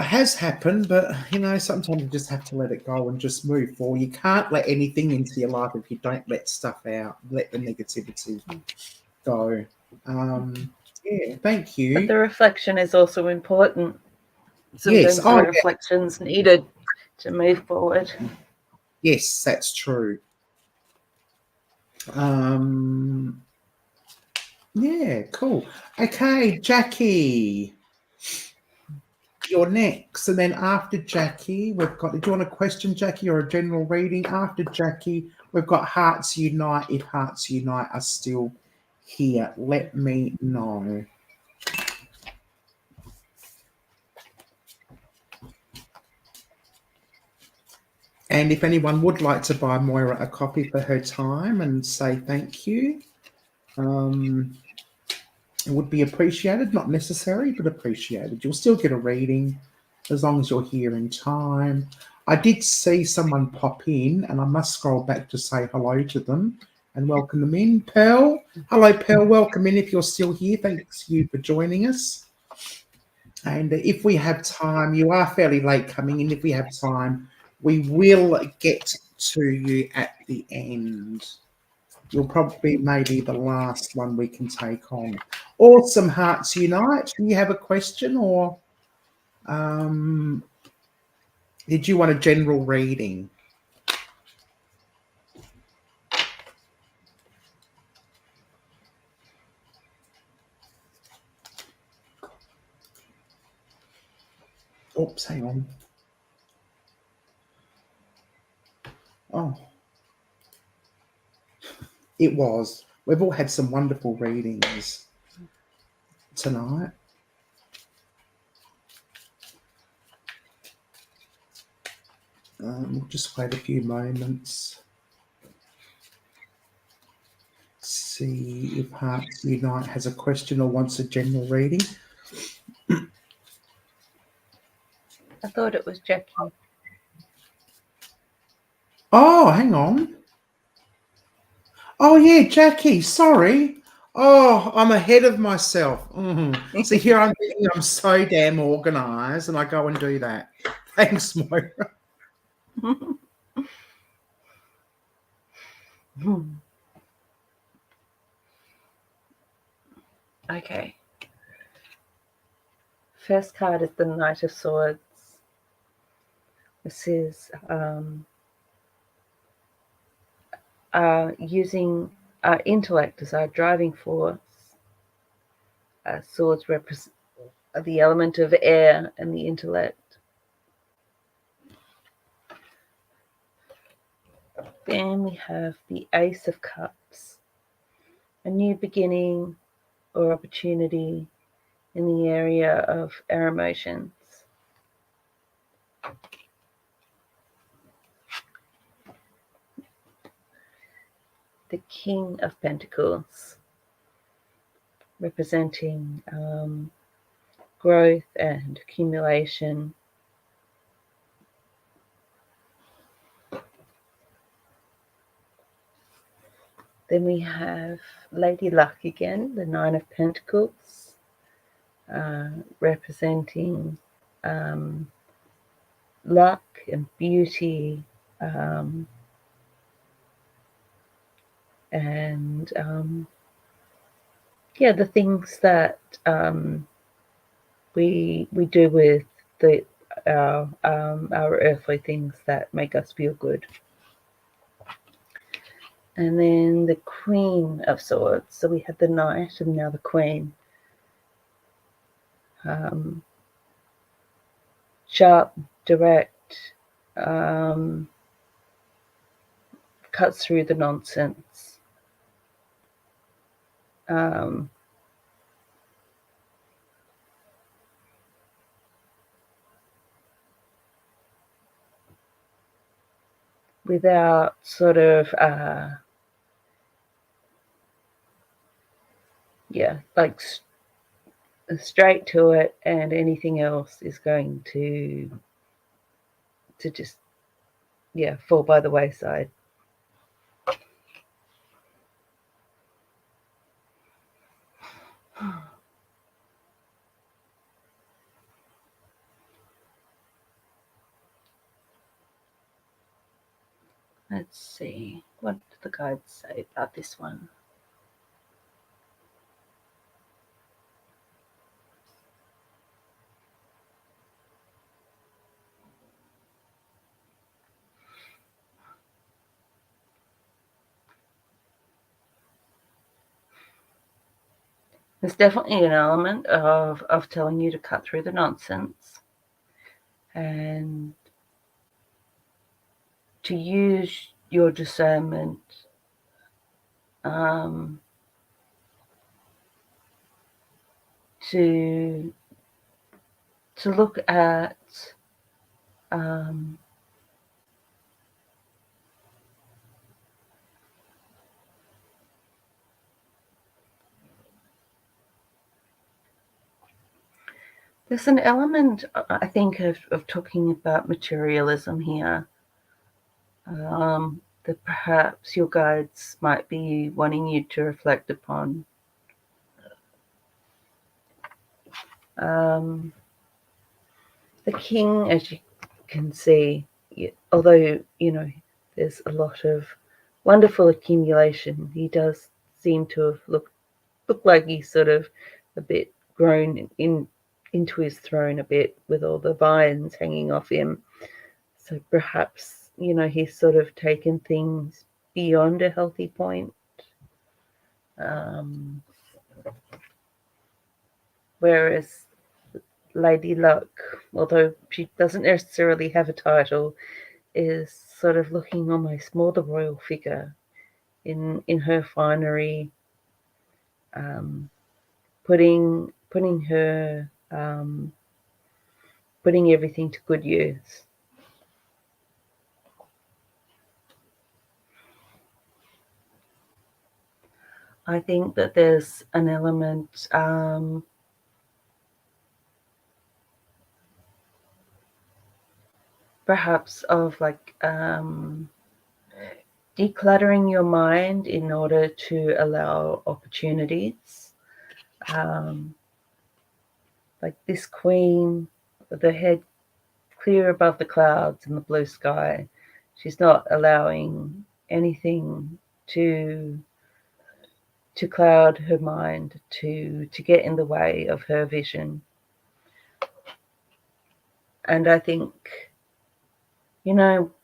has happened, but sometimes you just have to let it go and just move forward. You can't let anything into your life if you don't let stuff out, let the negativity go. Thank you. But the reflection is also important. Sometimes the reflection's needed to move forward. Yes, that's true. Yeah, cool. Okay, Jackie, you're next. And then after Jackie, we've got, do you want a question, Jackie, or a general reading? After Jackie, we've got Hearts Unite. If Hearts Unite are still here, let me know. And if anyone would like to buy Moira a copy for her time and say thank you, it would be appreciated, not necessary, but appreciated. You'll still get a reading as long as you're here in time. I did see someone pop in, and I must scroll back to say hello to them and welcome them in. Pearl, hello, Pearl. Welcome in if you're still here. Thanks you for joining us. And if we have time, you are fairly late coming in. If we have time, we will get to you at the end. You'll probably maybe the last one we can take on. Awesome Hearts Unite. Do you have a question, or did you want a general reading? Oops, hang on. Oh, it was. We've all had some wonderful readings tonight. We'll just wait a few moments. See if Hearts Unite has a question or wants a general reading. I thought it was Jackie. Oh, hang on. Oh, yeah, Jackie, sorry. Oh, I'm ahead of myself. So here I'm thinking I'm so damn organised, and I go and do that. Thanks, Moira. Okay. First card is the Knight of Swords. This is using our intellect as our driving force. Swords represent the element of air and the intellect. Then we have the Ace of Cups, a new beginning or opportunity in the area of our emotions. The King of Pentacles, representing growth and accumulation. Then we have Lady Luck again, the Nine of Pentacles, representing luck and beauty, and the things that we do with our earthly things that make us feel good. And then the Queen of Swords. So we had the Knight and now the Queen. Sharp, direct, cuts through the nonsense. Without sort of like straight to it, and anything else is going to just fall by the wayside. Let's see, what do the guides say about this one? There's definitely an element of telling you to cut through the nonsense and to use your discernment to look at there's an element, I think, of talking about materialism here, that perhaps your guides might be wanting you to reflect upon. The king, as you can see, although, there's a lot of wonderful accumulation, he does seem to have look like he's sort of a bit grown into his throne a bit with all the vines hanging off him. So perhaps, he's sort of taken things beyond a healthy point. Whereas Lady Luck, although she doesn't necessarily have a title, is sort of looking almost more the royal figure in her finery, putting her putting everything to good use. I think that there's an element perhaps of like decluttering your mind in order to allow opportunities. Like this queen, the head clear above the clouds and the blue sky, she's not allowing anything to cloud her mind, to get in the way of her vision. And I think,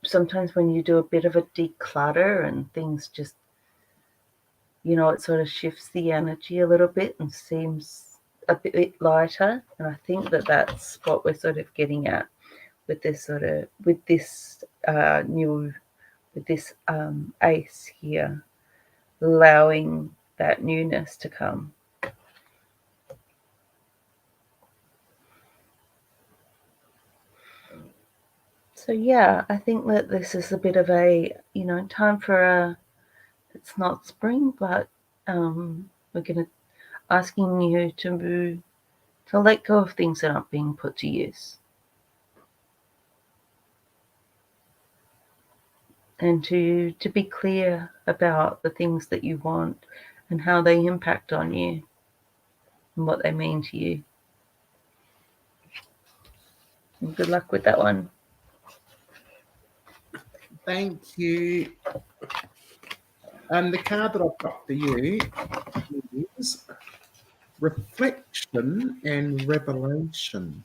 sometimes when you do a bit of a declutter and things just, it sort of shifts the energy a little bit and seems a bit lighter. And I think that that's what we're sort of getting at with this ace here, allowing that newness to come. So yeah, I think that this is a bit of a, time for it's not spring, but we're going to asking you to let go of things that aren't being put to use. And to be clear about the things that you want and how they impact on you and what they mean to you. And good luck with that one. Thank you. The card that I've got for you is Reflection and Revelation.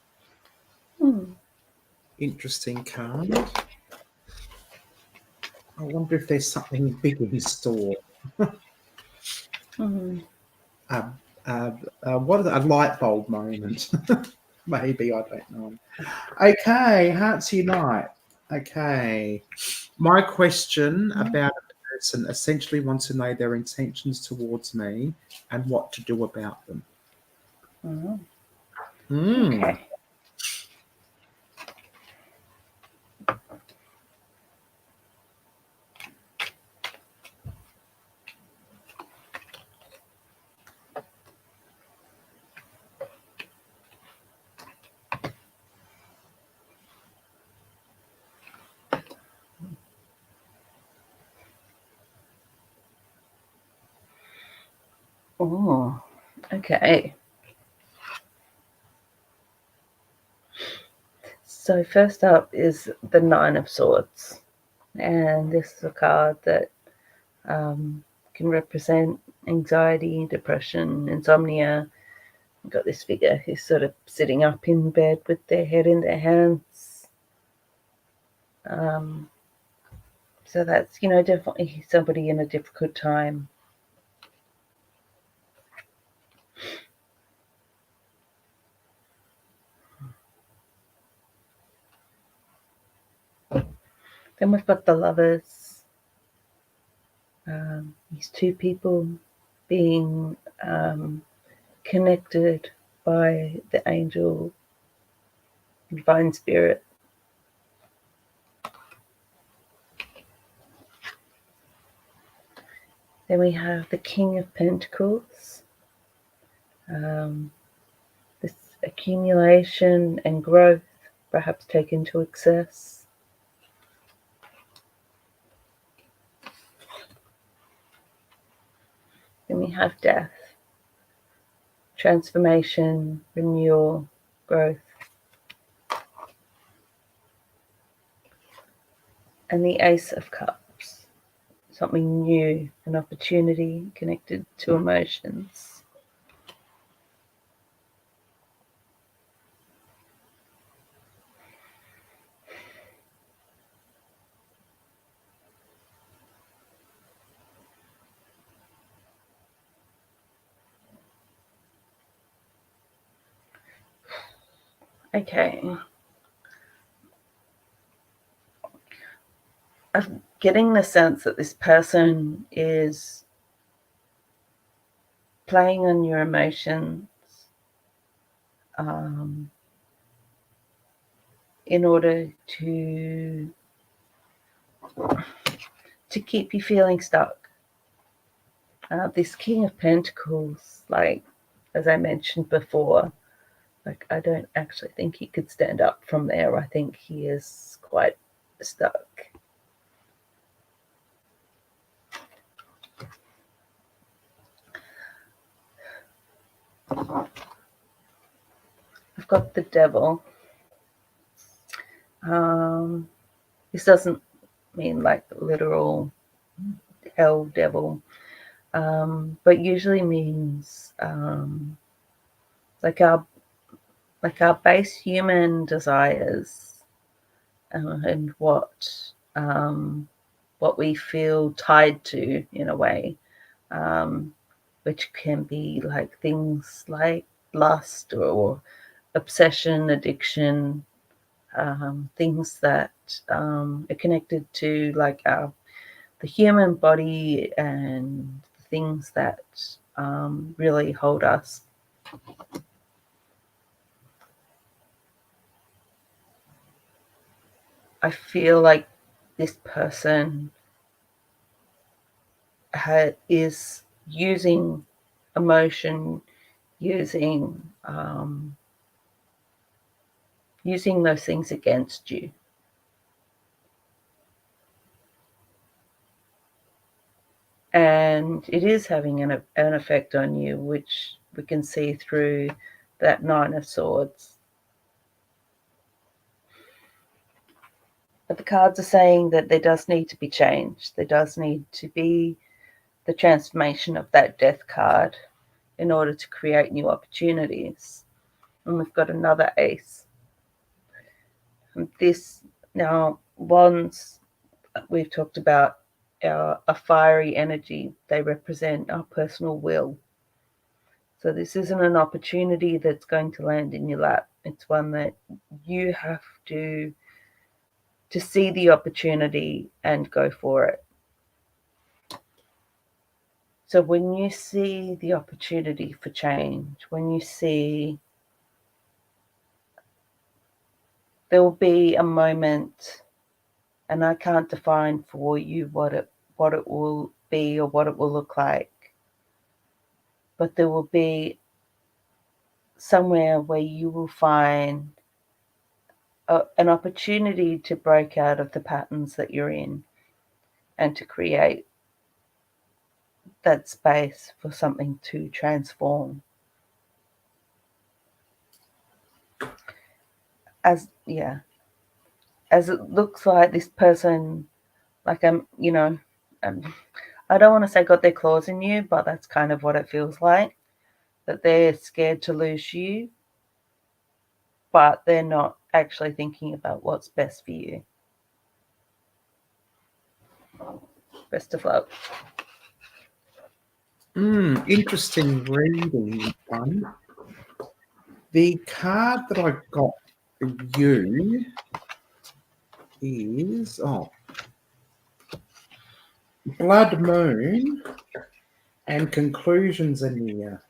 Interesting card. I wonder if there's something big in store. What is it? A light bulb moment? Maybe, I don't know. Okay, Hearts Unite. Okay. My question about a person essentially wants to know their intentions towards me and what to do about them. Okay. Oh, okay. So first up is the Nine of Swords. And this is a card that can represent anxiety, depression, insomnia. We've got this figure who's sort of sitting up in bed with their head in their hands. So that's, definitely somebody in a difficult time. Then we've got the Lovers. These two people being connected by the angel, divine spirit. Then we have the King of Pentacles. This accumulation and growth, perhaps taken to excess. Then we have Death, transformation, renewal, growth. And the Ace of Cups, something new, an opportunity connected to emotions. Okay. I'm getting the sense that this person is playing on your emotions in order to keep you feeling stuck. This King of Pentacles, like, as I mentioned before, like, I don't actually think he could stand up from there. I think he is quite stuck. I've got the Devil. This doesn't mean like literal hell devil, but usually means like our base human desires and what we feel tied to in a way, which can be like things like lust or obsession, addiction, things that are connected to like the human body and things that really hold us. I feel like this person is using emotion, using those things against you. And it is having an effect on you, which we can see through that Nine of Swords. But the cards are saying that there does need to be change. There does need to be the transformation of that Death card in order to create new opportunities. And we've got another Ace. And this, now, wands, we've talked about a fiery energy. They represent our personal will. So this isn't an opportunity that's going to land in your lap. It's one that you have to see the opportunity and go for it. So when you see the opportunity for change, when you see there will be a moment, and I can't define for you what it will be or what it will look like, but there will be somewhere where you will find an opportunity to break out of the patterns that you're in and to create that space for something to transform. As it looks like this person, like I don't want to say got their claws in you, but that's kind of what it feels like, that they're scared to lose you, but they're not actually thinking about what's best for you. Best of luck. Interesting reading, one. The card that I got for you is Blood Moon and Conclusions are near.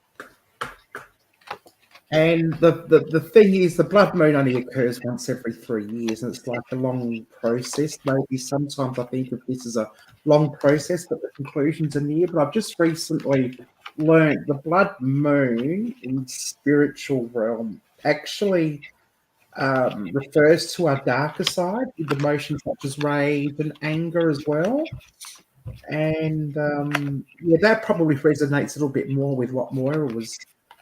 And the thing is, the blood moon only occurs once every 3 years, and it's like a long process. Maybe sometimes I think of this as a long process, but the conclusions are near. But I've just recently learned the blood moon in spiritual realm actually refers to our darker side, with emotions such as rage and anger as well. And that probably resonates a little bit more with what Moira was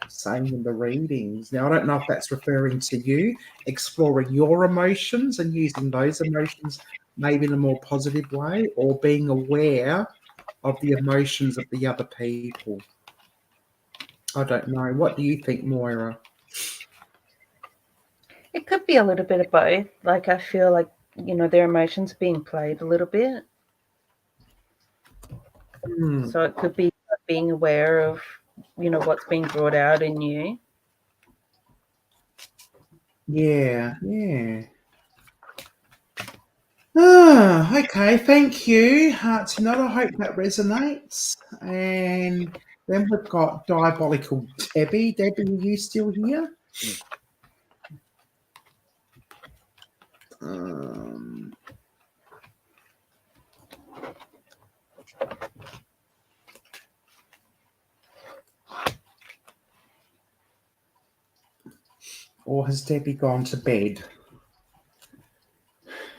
saying in the readings. Now, I don't know if that's referring to you exploring your emotions and using those emotions maybe in a more positive way, or being aware of the emotions of the other people. I don't know. What do you think, Moira? It could be a little bit of both. Like I feel like, their emotions are being played a little bit. So it could be being aware of, what's being brought out in you. Yeah, yeah. Okay, thank you. Tonight, I hope that resonates. And then we've got Diabolical Debbie. Debbie, are you still here? Or has Debbie gone to bed?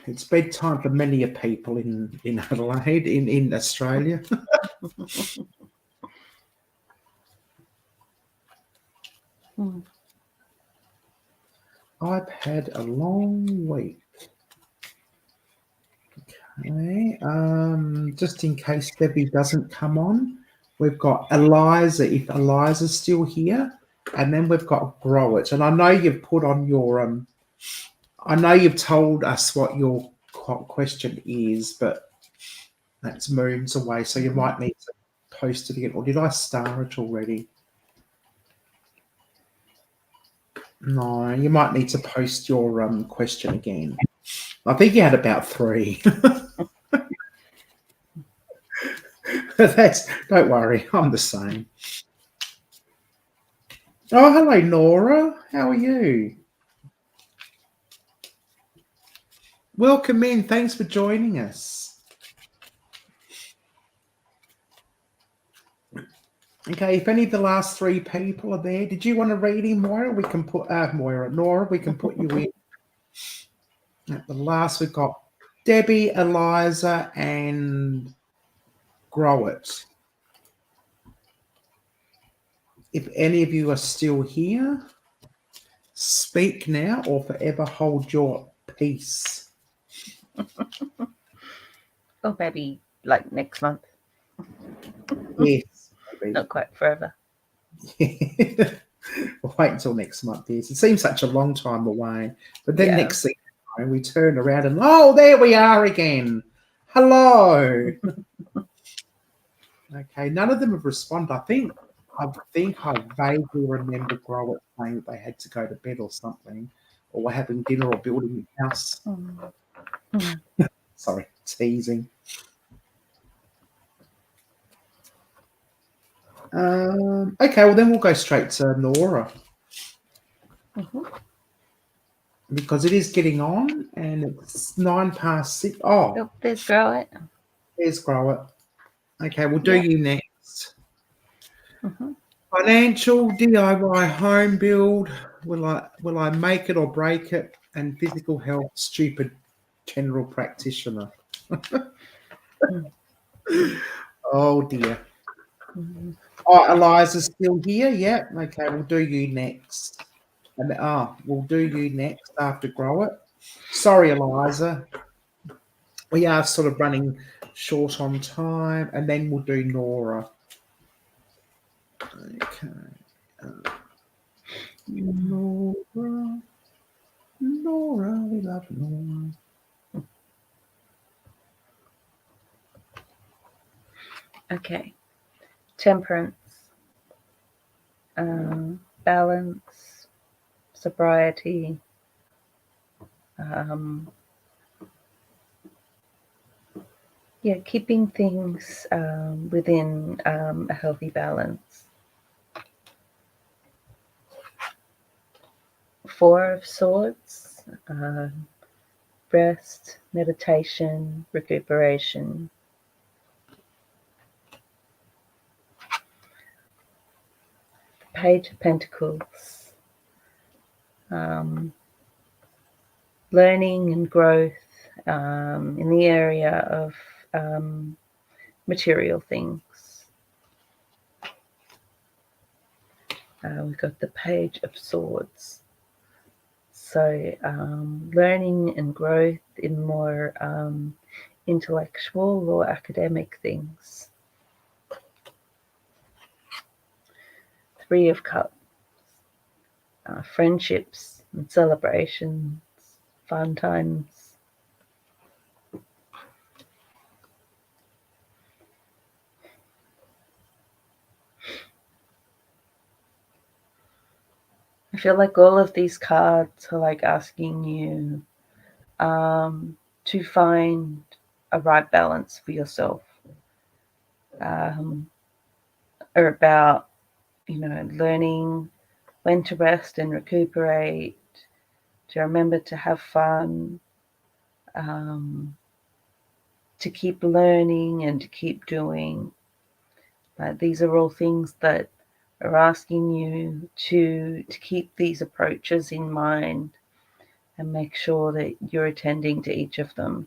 It's bedtime for many a people in Adelaide, in Australia. I've had a long week. Okay. Just in case Debbie doesn't come on, we've got Eliza, if Eliza's still here, and then we've got Grow It. And I know you've put on your I know you've told us what your question is, but that's moons away, so you might need to post it again. Or did I star it already? No, you might need to post your question again. I think you had about 3. Don't worry, I'm the same. Oh, hello, Nora. How are you? Welcome in. Thanks for joining us. Okay, if any of the last 3 people are there, did you want to read in, Moira? We can put Nora. We can put you in. At the last, we've got Debbie, Eliza, and Grow It. If any of you are still here, speak now or forever hold your peace. Or maybe like next month. Yes, maybe. Not quite forever. We'll wait until next month. Yes, it seems such a long time away. But then next thing you know, we turn around and there we are again. Hello. Okay, none of them have responded. I think I vaguely remember Grow It saying that they had to go to bed or something, or were having dinner or building a house. Sorry, teasing. Okay, well then we'll go straight to Nora. Because it is getting on and it's 6:09. Oh, there's Grow It. There's Grow It. Okay, we'll do you next. Mm-hmm. Financial, DIY, home build. Will I make it or break it? And physical health, stupid general practitioner. Oh dear. Oh, Eliza's still here. Yeah. Okay, we'll do you next. And we'll do you next after Grow It. Sorry, Eliza. We are sort of running short on time, and then we'll do Nora. Okay. Nora, we love Nora. Okay. Temperance. Balance. Sobriety. Keeping things within a healthy balance. 4 of Swords, rest, meditation, recuperation. Page of Pentacles, learning and growth in the area of material things. We've got the Page of Swords. So learning and growth in more intellectual or academic things. Three of Cups, friendships and celebrations, fun times. I feel like all of these cards are like asking you to find a right balance for yourself, or about, learning when to rest and recuperate, to remember to have fun, to keep learning and to keep doing. These are all things that are asking you to keep these approaches in mind and make sure that you're attending to each of them.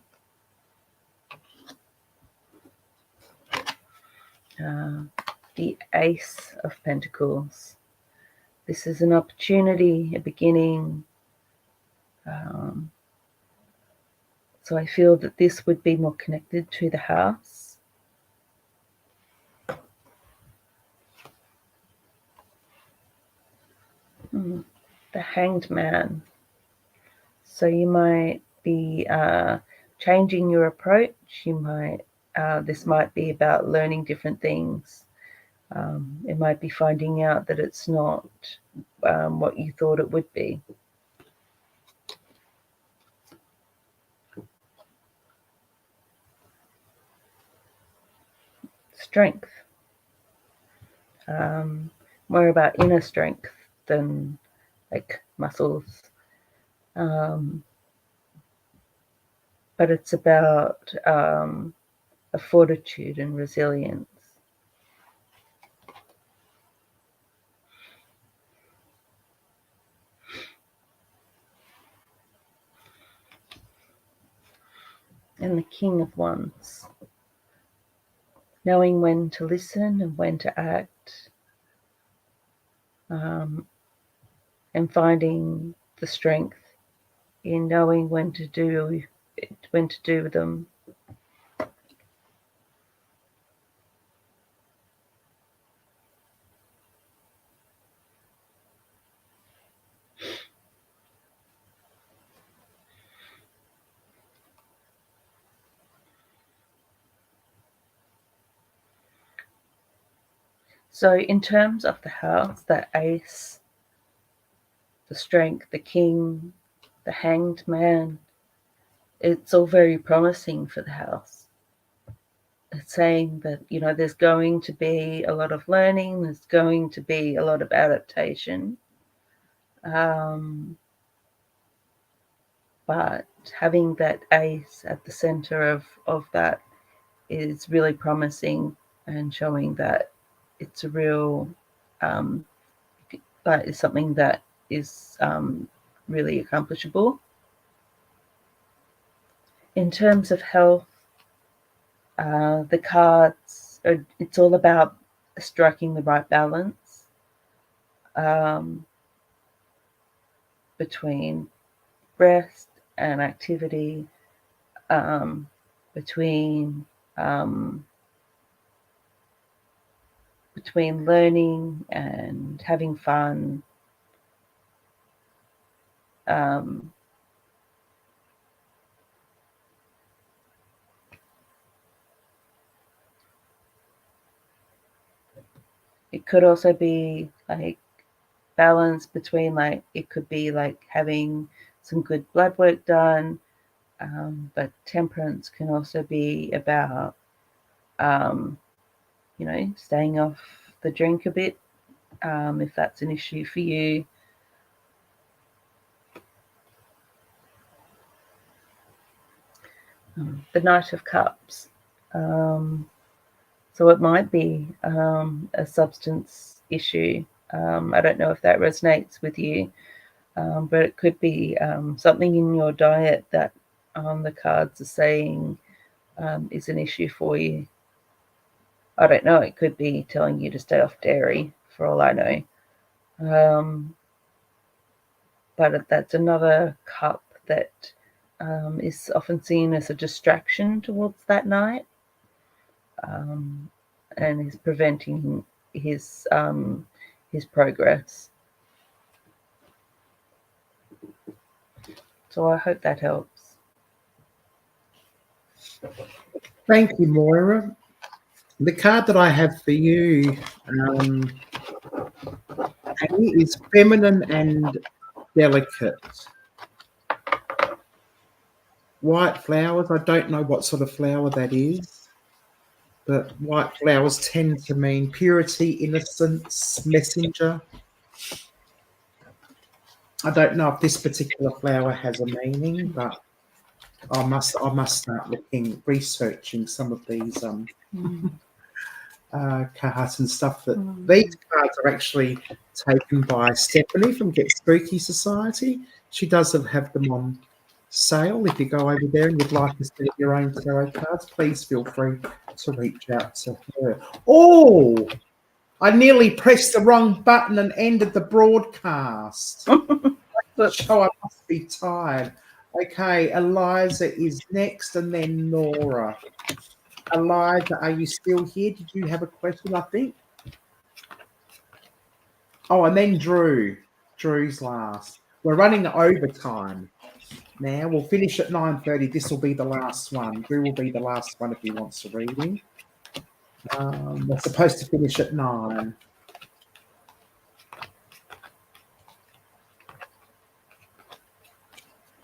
The Ace of Pentacles. This is an opportunity, a beginning. So I feel that this would be more connected to the house. The Hanged Man. So you might be changing your approach. You might. This might be about learning different things. It might be finding out that it's not what you thought it would be. Strength. More about inner strength than like muscles. But it's about a fortitude and resilience. And the King of Wands. Knowing when to listen and when to act, and finding the strength in knowing when to do them. So in terms of the house, the Ace, the Strength, the King, the Hanged Man, it's all very promising for the house. It's saying that, there's going to be a lot of learning, there's going to be a lot of adaptation. But having that Ace at the center of that is really promising and showing that it's a real, that is something that is really accomplishable. In terms of health, the cards, it's all about striking the right balance between rest and activity, between learning and having fun. It could also be like balance between, like, it could be like having some good blood work done, but temperance can also be about staying off the drink a bit, if that's an issue for you. The Knight of Cups. So it might be a substance issue. I don't know if that resonates with you, but it could be something in your diet that the cards are saying is an issue for you. I don't know. It could be telling you to stay off dairy, for all I know. but that's another cup that is often seen as a distraction towards that night, and is preventing his progress. So I hope that helps. Thank you, Moira. The card that I have for you, Annie, is feminine and delicate. White flowers, I don't know what sort of flower that is, but white flowers tend to mean purity, innocence, messenger. I don't know if this particular flower has a meaning, but I must start looking, researching some of these cards and stuff. That these cards are actually taken by Stephanie from Get Spooky Society. She does have them on sale. If you go over there and you'd like to see your own tarot cards, please feel free to reach out to her. Oh, I nearly pressed the wrong button and ended the broadcast. So I must be tired. Okay, Eliza is next, and then Nora. Eliza, are you still here? Did you have a question, I think? Oh, and then Drew. Drew's last. We're running overtime now. We'll finish at 9:30. This will be the last one. Drew will be the last one if he wants a reading. We're supposed to finish at 9.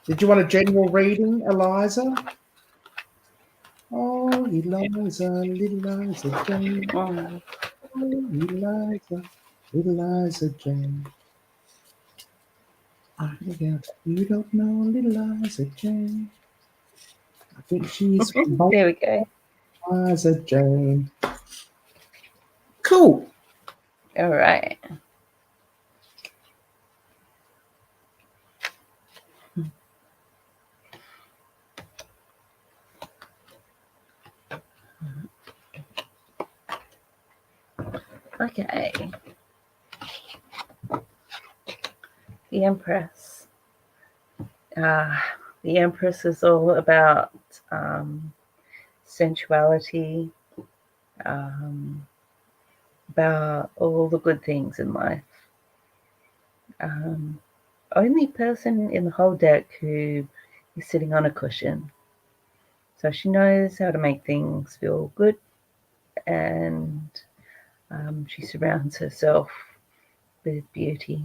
Did you want a general reading, Eliza? Oh, Eliza, little Eliza Jane. Oh, Eliza, little Eliza Jane. You don't know little Eliza Jane. I think she's from There we go. Eliza Jane. Cool. All right. Okay. The Empress. The Empress is all about sensuality, about all the good things in life. Only person in the whole deck who is sitting on a cushion. So she knows how to make things feel good, and she surrounds herself with beauty.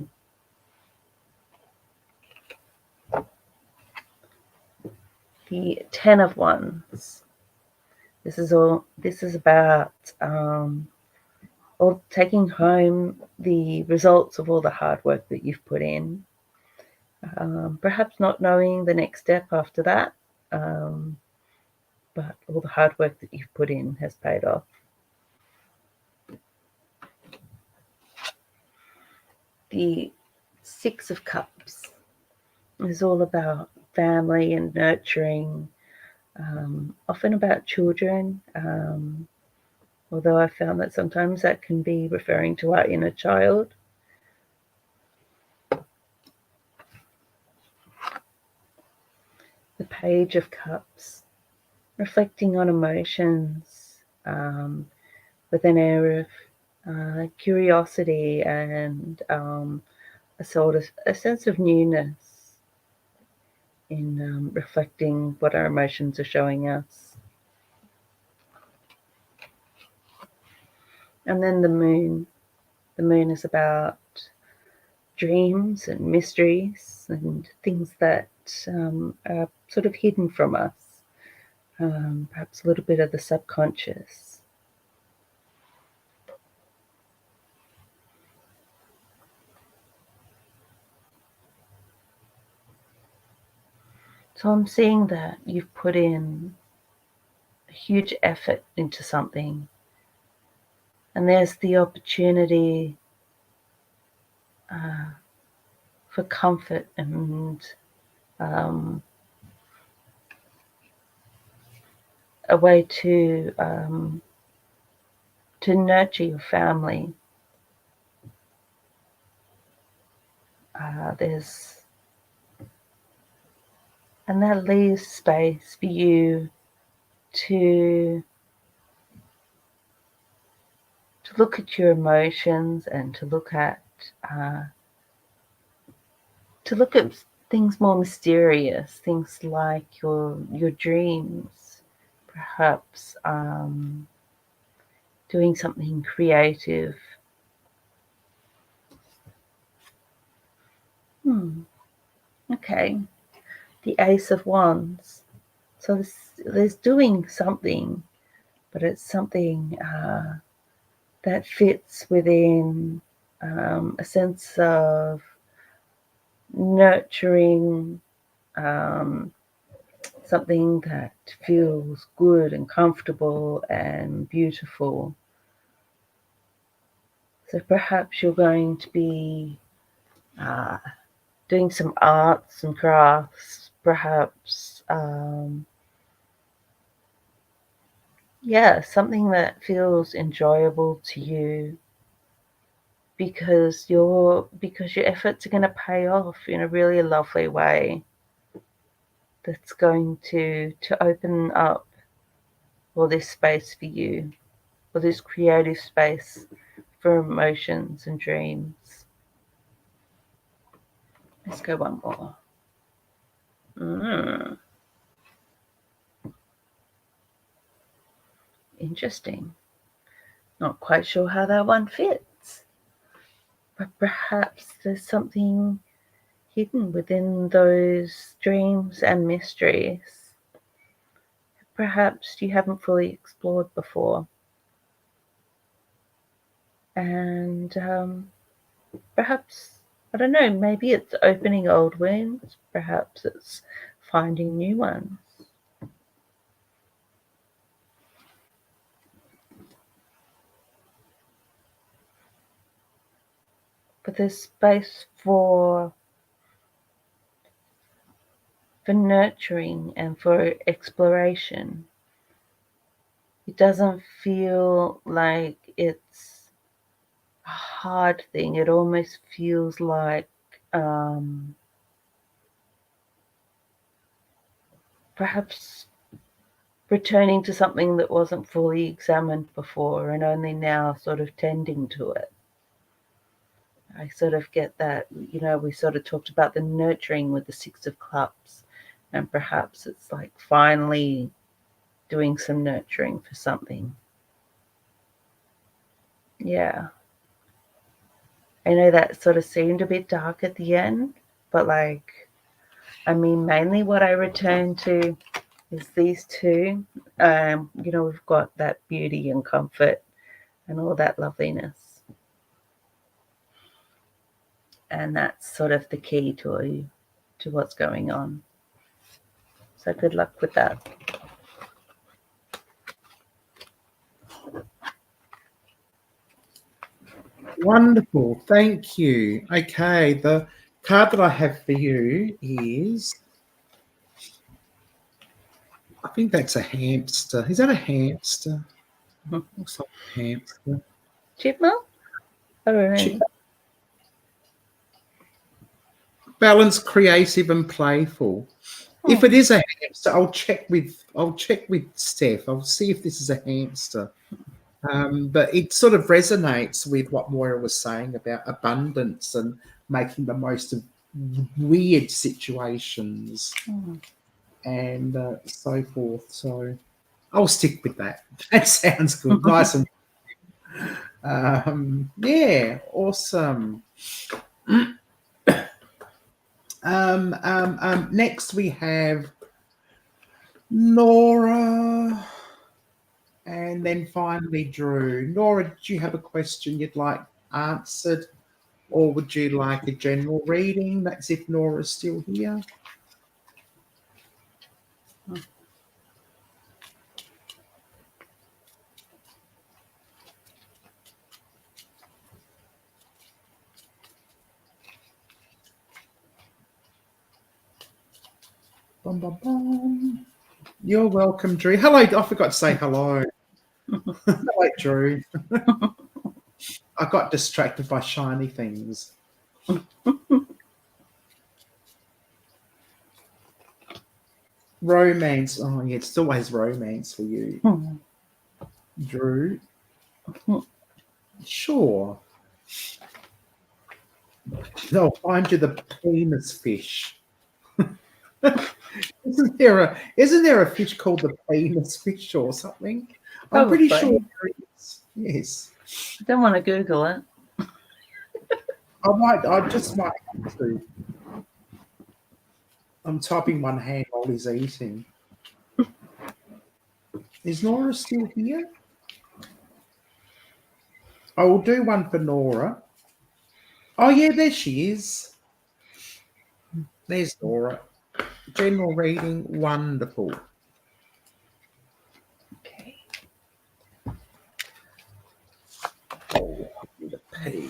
The Ten of Wands. This is about taking home the results of all the hard work that you've put in. Perhaps not knowing the next step after that, but all the hard work that you've put in has paid off. The Six of Cups is all about family and nurturing, often about children, although I found that sometimes that can be referring to our inner child. The Page of Cups, reflecting on emotions with an air of curiosity and a sense of newness in reflecting what our emotions are showing us. And then the Moon. The Moon is about dreams and mysteries and things that are sort of hidden from us, perhaps a little bit of the subconscious. So I'm seeing that you've put in a huge effort into something, and there's the opportunity for comfort and a way to nurture your family. There's And that leaves space for you to look at your emotions and to look at things more mysterious, things like your dreams, perhaps doing something creative. Okay, the Ace of Wands. So there's doing something, but it's something that fits within a sense of nurturing, something that feels good and comfortable and beautiful. So perhaps you're going to be doing some arts and crafts, perhaps, something that feels enjoyable to you, because your efforts are going to pay off in a really lovely way. That's going to open up all this space for you, all this creative space for emotions and dreams. Let's go one more. Interesting. Not quite sure how that one fits, but perhaps there's something hidden within those dreams and mysteries. Perhaps you haven't fully explored before. And perhaps, I don't know, maybe it's opening old wounds, perhaps it's finding new ones. But there's space for nurturing and for exploration. It doesn't feel like it's a hard thing. It almost feels like perhaps returning to something that wasn't fully examined before and only now sort of tending to it. I sort of get that, we sort of talked about the nurturing with the Six of Cups, and perhaps it's like finally doing some nurturing for something. Yeah. I know that sort of seemed a bit dark at the end, but mainly what I return to is these two. We've got that beauty and comfort and all that loveliness. And that's sort of the key to what's going on. So good luck with that. Wonderful. Thank you. Okay. The card that I have for you is, I think that's a hamster. Is that a hamster? Looks like a hamster. Chipmunk? All right. Balanced, creative, and playful. If it is a hamster, I'll check with Steph. I'll see if this is a hamster. But it sort of resonates with what Moira was saying about abundance and making the most of weird situations and so forth. So I'll stick with that. That sounds good. Nice and yeah, awesome. Next we have Nora, and then finally Drew. Nora, did you have a question you'd like answered, or would you like a general reading? That's if Nora's still here. Bum, bum, bum. You're welcome, Drew. Hello. I forgot to say hello. Hello, Drew. I got distracted by shiny things. Romance. Oh, yeah, it's always romance for you, Drew. Sure. They'll find you the penis fish. Isn't there a fish called the penis fish or something? I'm pretty sure Probably. there is. Yes. I don't want to Google it. I just might have to. I'm typing one hand while he's eating. Is Nora still here? I will do one for Nora. Oh yeah, there she is. There's Nora. General reading, wonderful. Okay. Oh, I need a pee.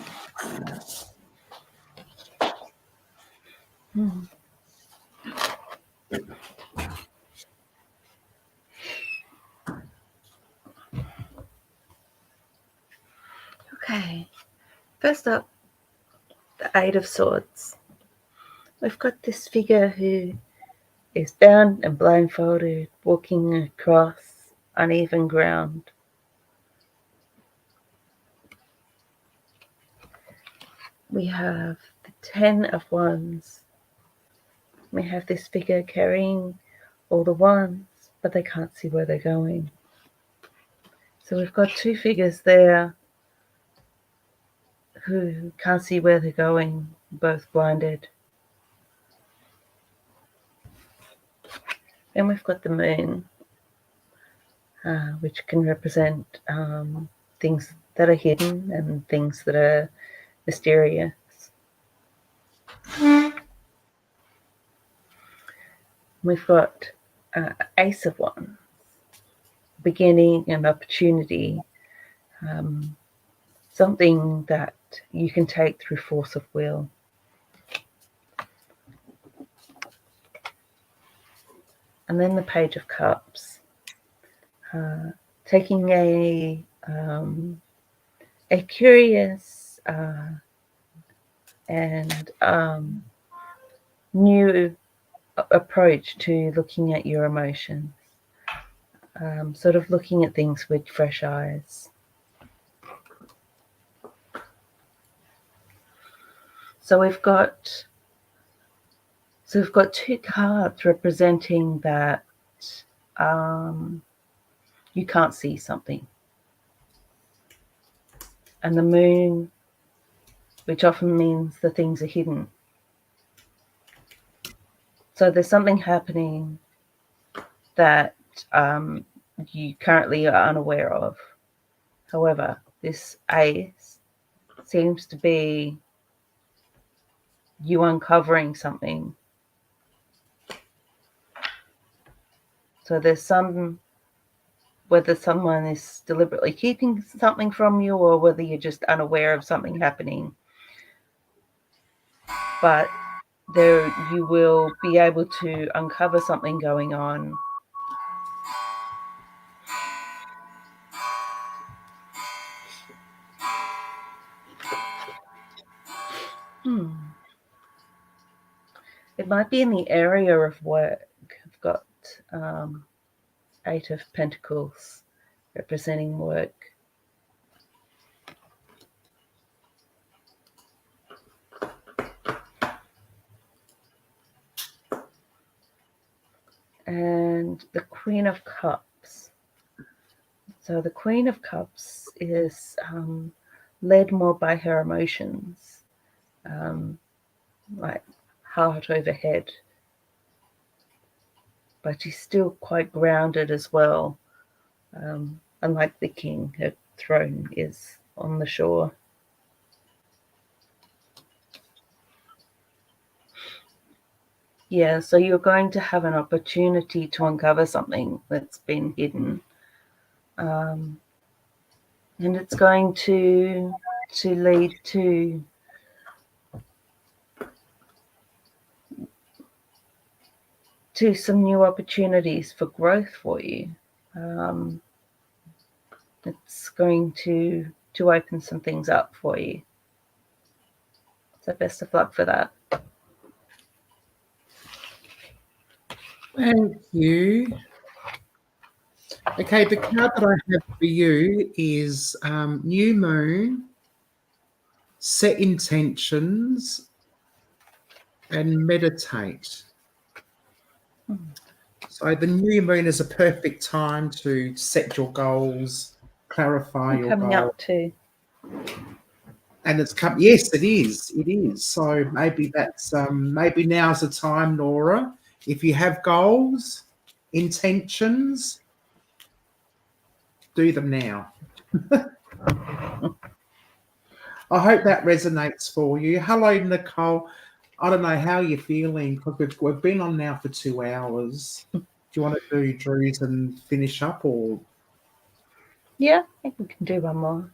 Okay. First up, the Eight of Swords. We've got this figure who is bound and blindfolded, walking across uneven ground. We have the Ten of Wands. We have this figure carrying all the wands, but they can't see where they're going. So we've got two figures there who can't see where they're going, both blinded. Then we've got the moon, which can represent things that are hidden and things that are mysterious. We've got Ace of Wands, beginning and opportunity, something that you can take through force of will. And then the Page of Cups, taking a curious and new approach to looking at your emotions, sort of looking at things with fresh eyes. So we've got two cards representing that you can't see something, and the moon, which often means the things are hidden. So there's something happening that you currently are unaware of. However, this ace seems to be you uncovering something. So there's some, whether someone is deliberately keeping something from you or whether you're just unaware of something happening. But there you will be able to uncover something going on. It might be in the area of work. I've got Eight of Pentacles representing work. And the Queen of Cups. So the Queen of Cups is led more by her emotions, like heart over head. But she's still quite grounded as well. Unlike the king, her throne is on the shore. Yeah, so you're going to have an opportunity to uncover something that's been hidden. And it's going to lead to some new opportunities for growth for you. It's going to open some things up for you. So best of luck for that. Thank you. Okay, the card that I have for you is New Moon, Set Intentions, and Meditate. So the new moon is a perfect time to set your goals, clarify I'm your coming goals. up to. And it's come. Yes, it is. It is. So maybe that's maybe now's the time, Nora. If you have goals, intentions, do them now. I hope that resonates for you. Hello, Nicole. I don't know how you're feeling because we've been on now for 2 hours. Do you want to do Drew's and finish up, or Yeah, I think we can do one more.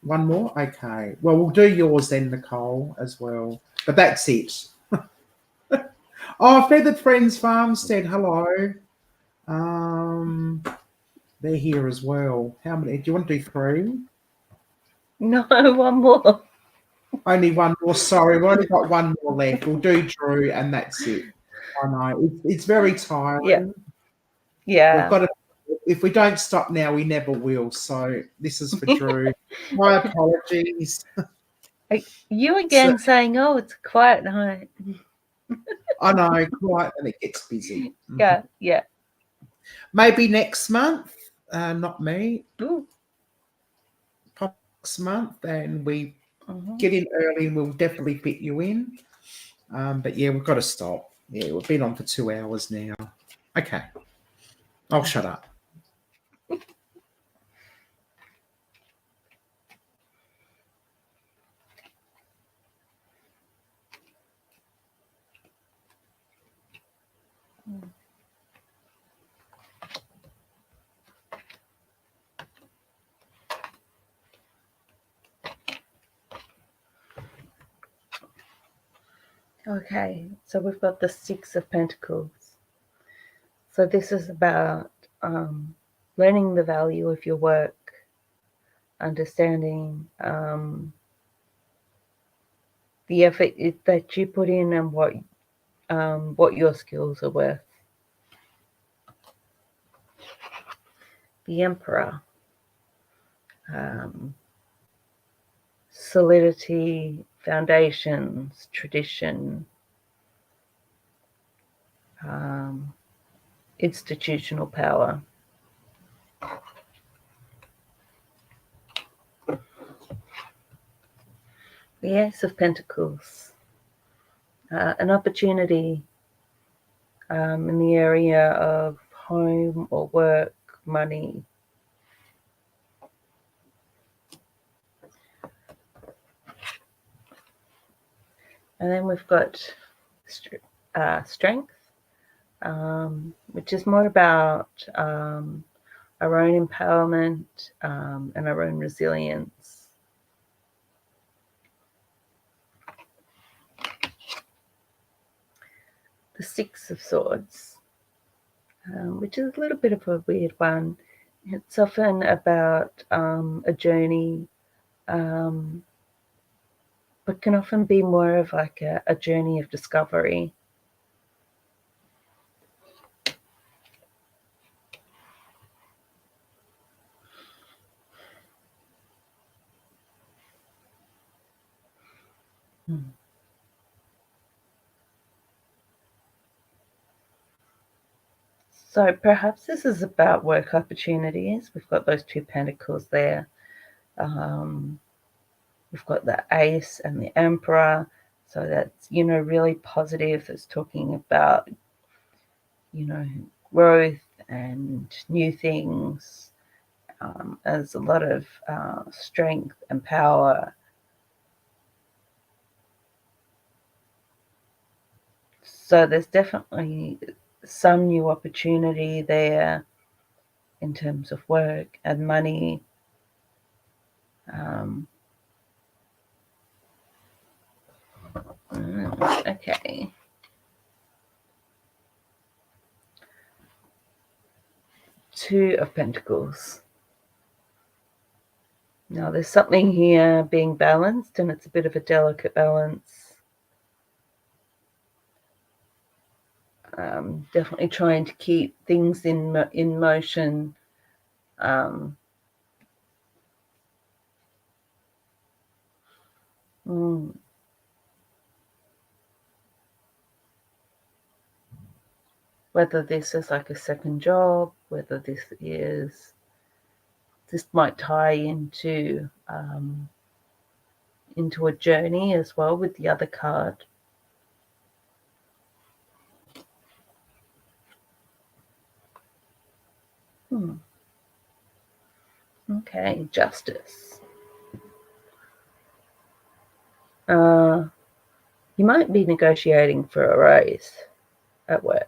one more? Okay. Well, we'll do yours then, Nicole, as well. But that's it. Oh, Feathered Friends Farmstead. Hello. They're here as well. How many? Do you want to do 3? No, one more. Only one more. Sorry, we've only got one more left. We'll do Drew, and that's it. I know it's very tiring. Yeah. We've Yeah. got to. If we don't stop now, we never will. So this is for Drew. My apologies. You again saying, "Oh, it's a quiet night." I know, quite, and it gets busy. Yeah, yeah. Maybe next month. Not me. Ooh. Next month, and we Mhm. get in early, and we'll definitely fit you in. But yeah, we've got to stop. Yeah, we've been on for 2 hours now. Okay, I'll shut up. Okay, so we've got the Six of Pentacles. So this is about learning the value of your work, understanding the effort that you put in and what your skills are worth. The Emperor. Solidity, foundations, tradition, institutional power. The Ace of Pentacles, an opportunity in the area of home or work, money. And then we've got strength, which is more about our own empowerment and our own resilience. The Six of Swords, which is a little bit of a weird one. It's often about a journey, but can often be more of like a journey of discovery. So perhaps this is about work opportunities. We've got those 2 pentacles there. We've got the Ace and the Emperor. So that's, really positive. It's talking about, growth and new things. There's a lot of strength and power. So there's definitely some new opportunity there in terms of work and money. Okay. Two of Pentacles. Now there's something here being balanced, and it's a bit of a delicate balance. Definitely trying to keep things in motion. Whether this is like a second job, whether this might tie into a journey as well with the other card. Okay, justice. You might be negotiating for a raise at work.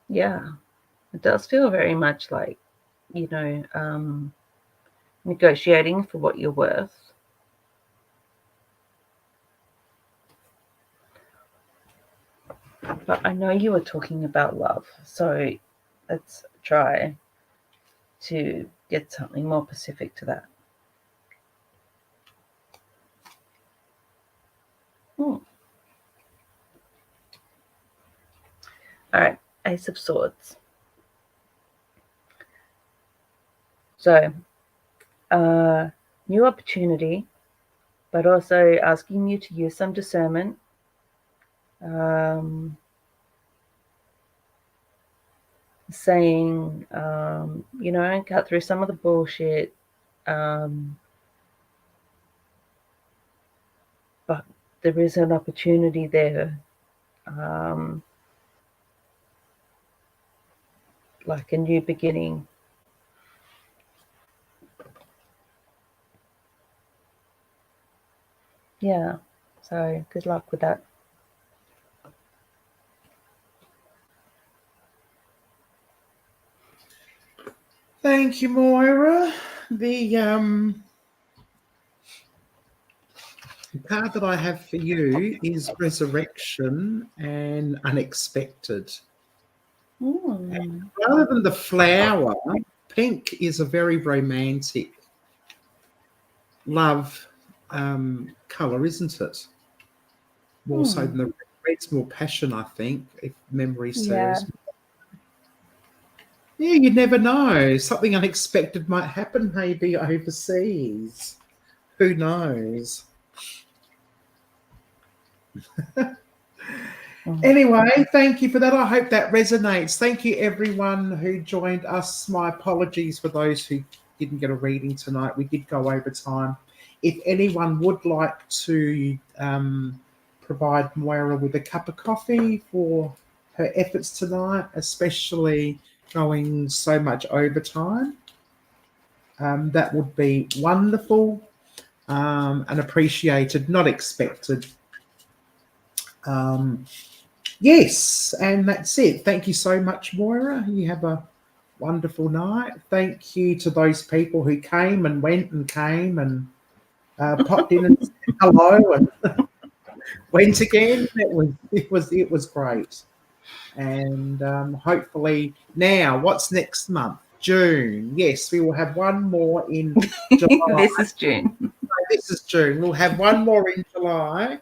Yeah, it does feel very much like, negotiating for what you're worth. But I know you were talking about love, so let's try to get something more specific to that. All right, Ace of Swords. So, new opportunity, but also asking you to use some discernment. Saying, cut through some of the bullshit. But there is an opportunity there. Like a new beginning. Yeah, so good luck with that. Thank you, Moira. The card that I have for you is Resurrection and Unexpected. And rather than the flower, pink is a very romantic love colour, isn't it? More so than the red's more passion, I think, if memory serves me. Yeah, you never know. Something unexpected might happen, maybe overseas. Who knows? Anyway, thank you for that. I hope that resonates. Thank you, everyone who joined us. My apologies for those who didn't get a reading tonight. We did go over time. If anyone would like to provide Moira with a cup of coffee for her efforts tonight, especially going so much overtime, that would be wonderful and appreciated, not expected. Yes, and that's it. Thank you so much, Moira. You have a wonderful night. Thank you to those people who came and went and came and popped in and said hello and went again. It was great. And hopefully now, what's next month? June. Yes, we will have one more in July. This is June. No, this is June. We'll have one more in July,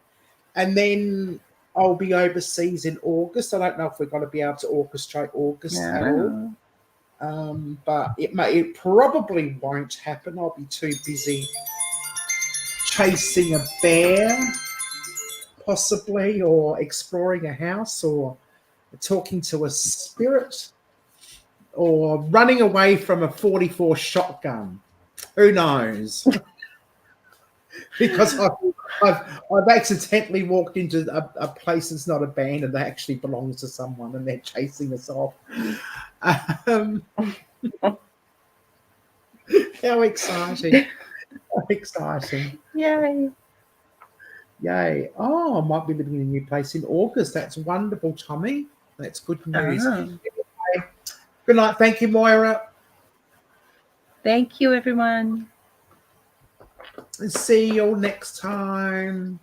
and then I'll be overseas in August. I don't know if we're going to be able to orchestrate August at all. But it probably won't happen. I'll be too busy chasing a bear, possibly, or exploring a house, or talking to a spirit, or running away from a 44 shotgun. Who knows? Because I've accidentally walked into a place that's not abandoned, that actually belongs to someone, and they're chasing us off. How exciting. How exciting. Yay. Yay. Oh, I might be living in a new place in August. That's wonderful, Tommy. That's good news. Anyway, good night. Thank you, Moira. Thank you, everyone. See you all next time.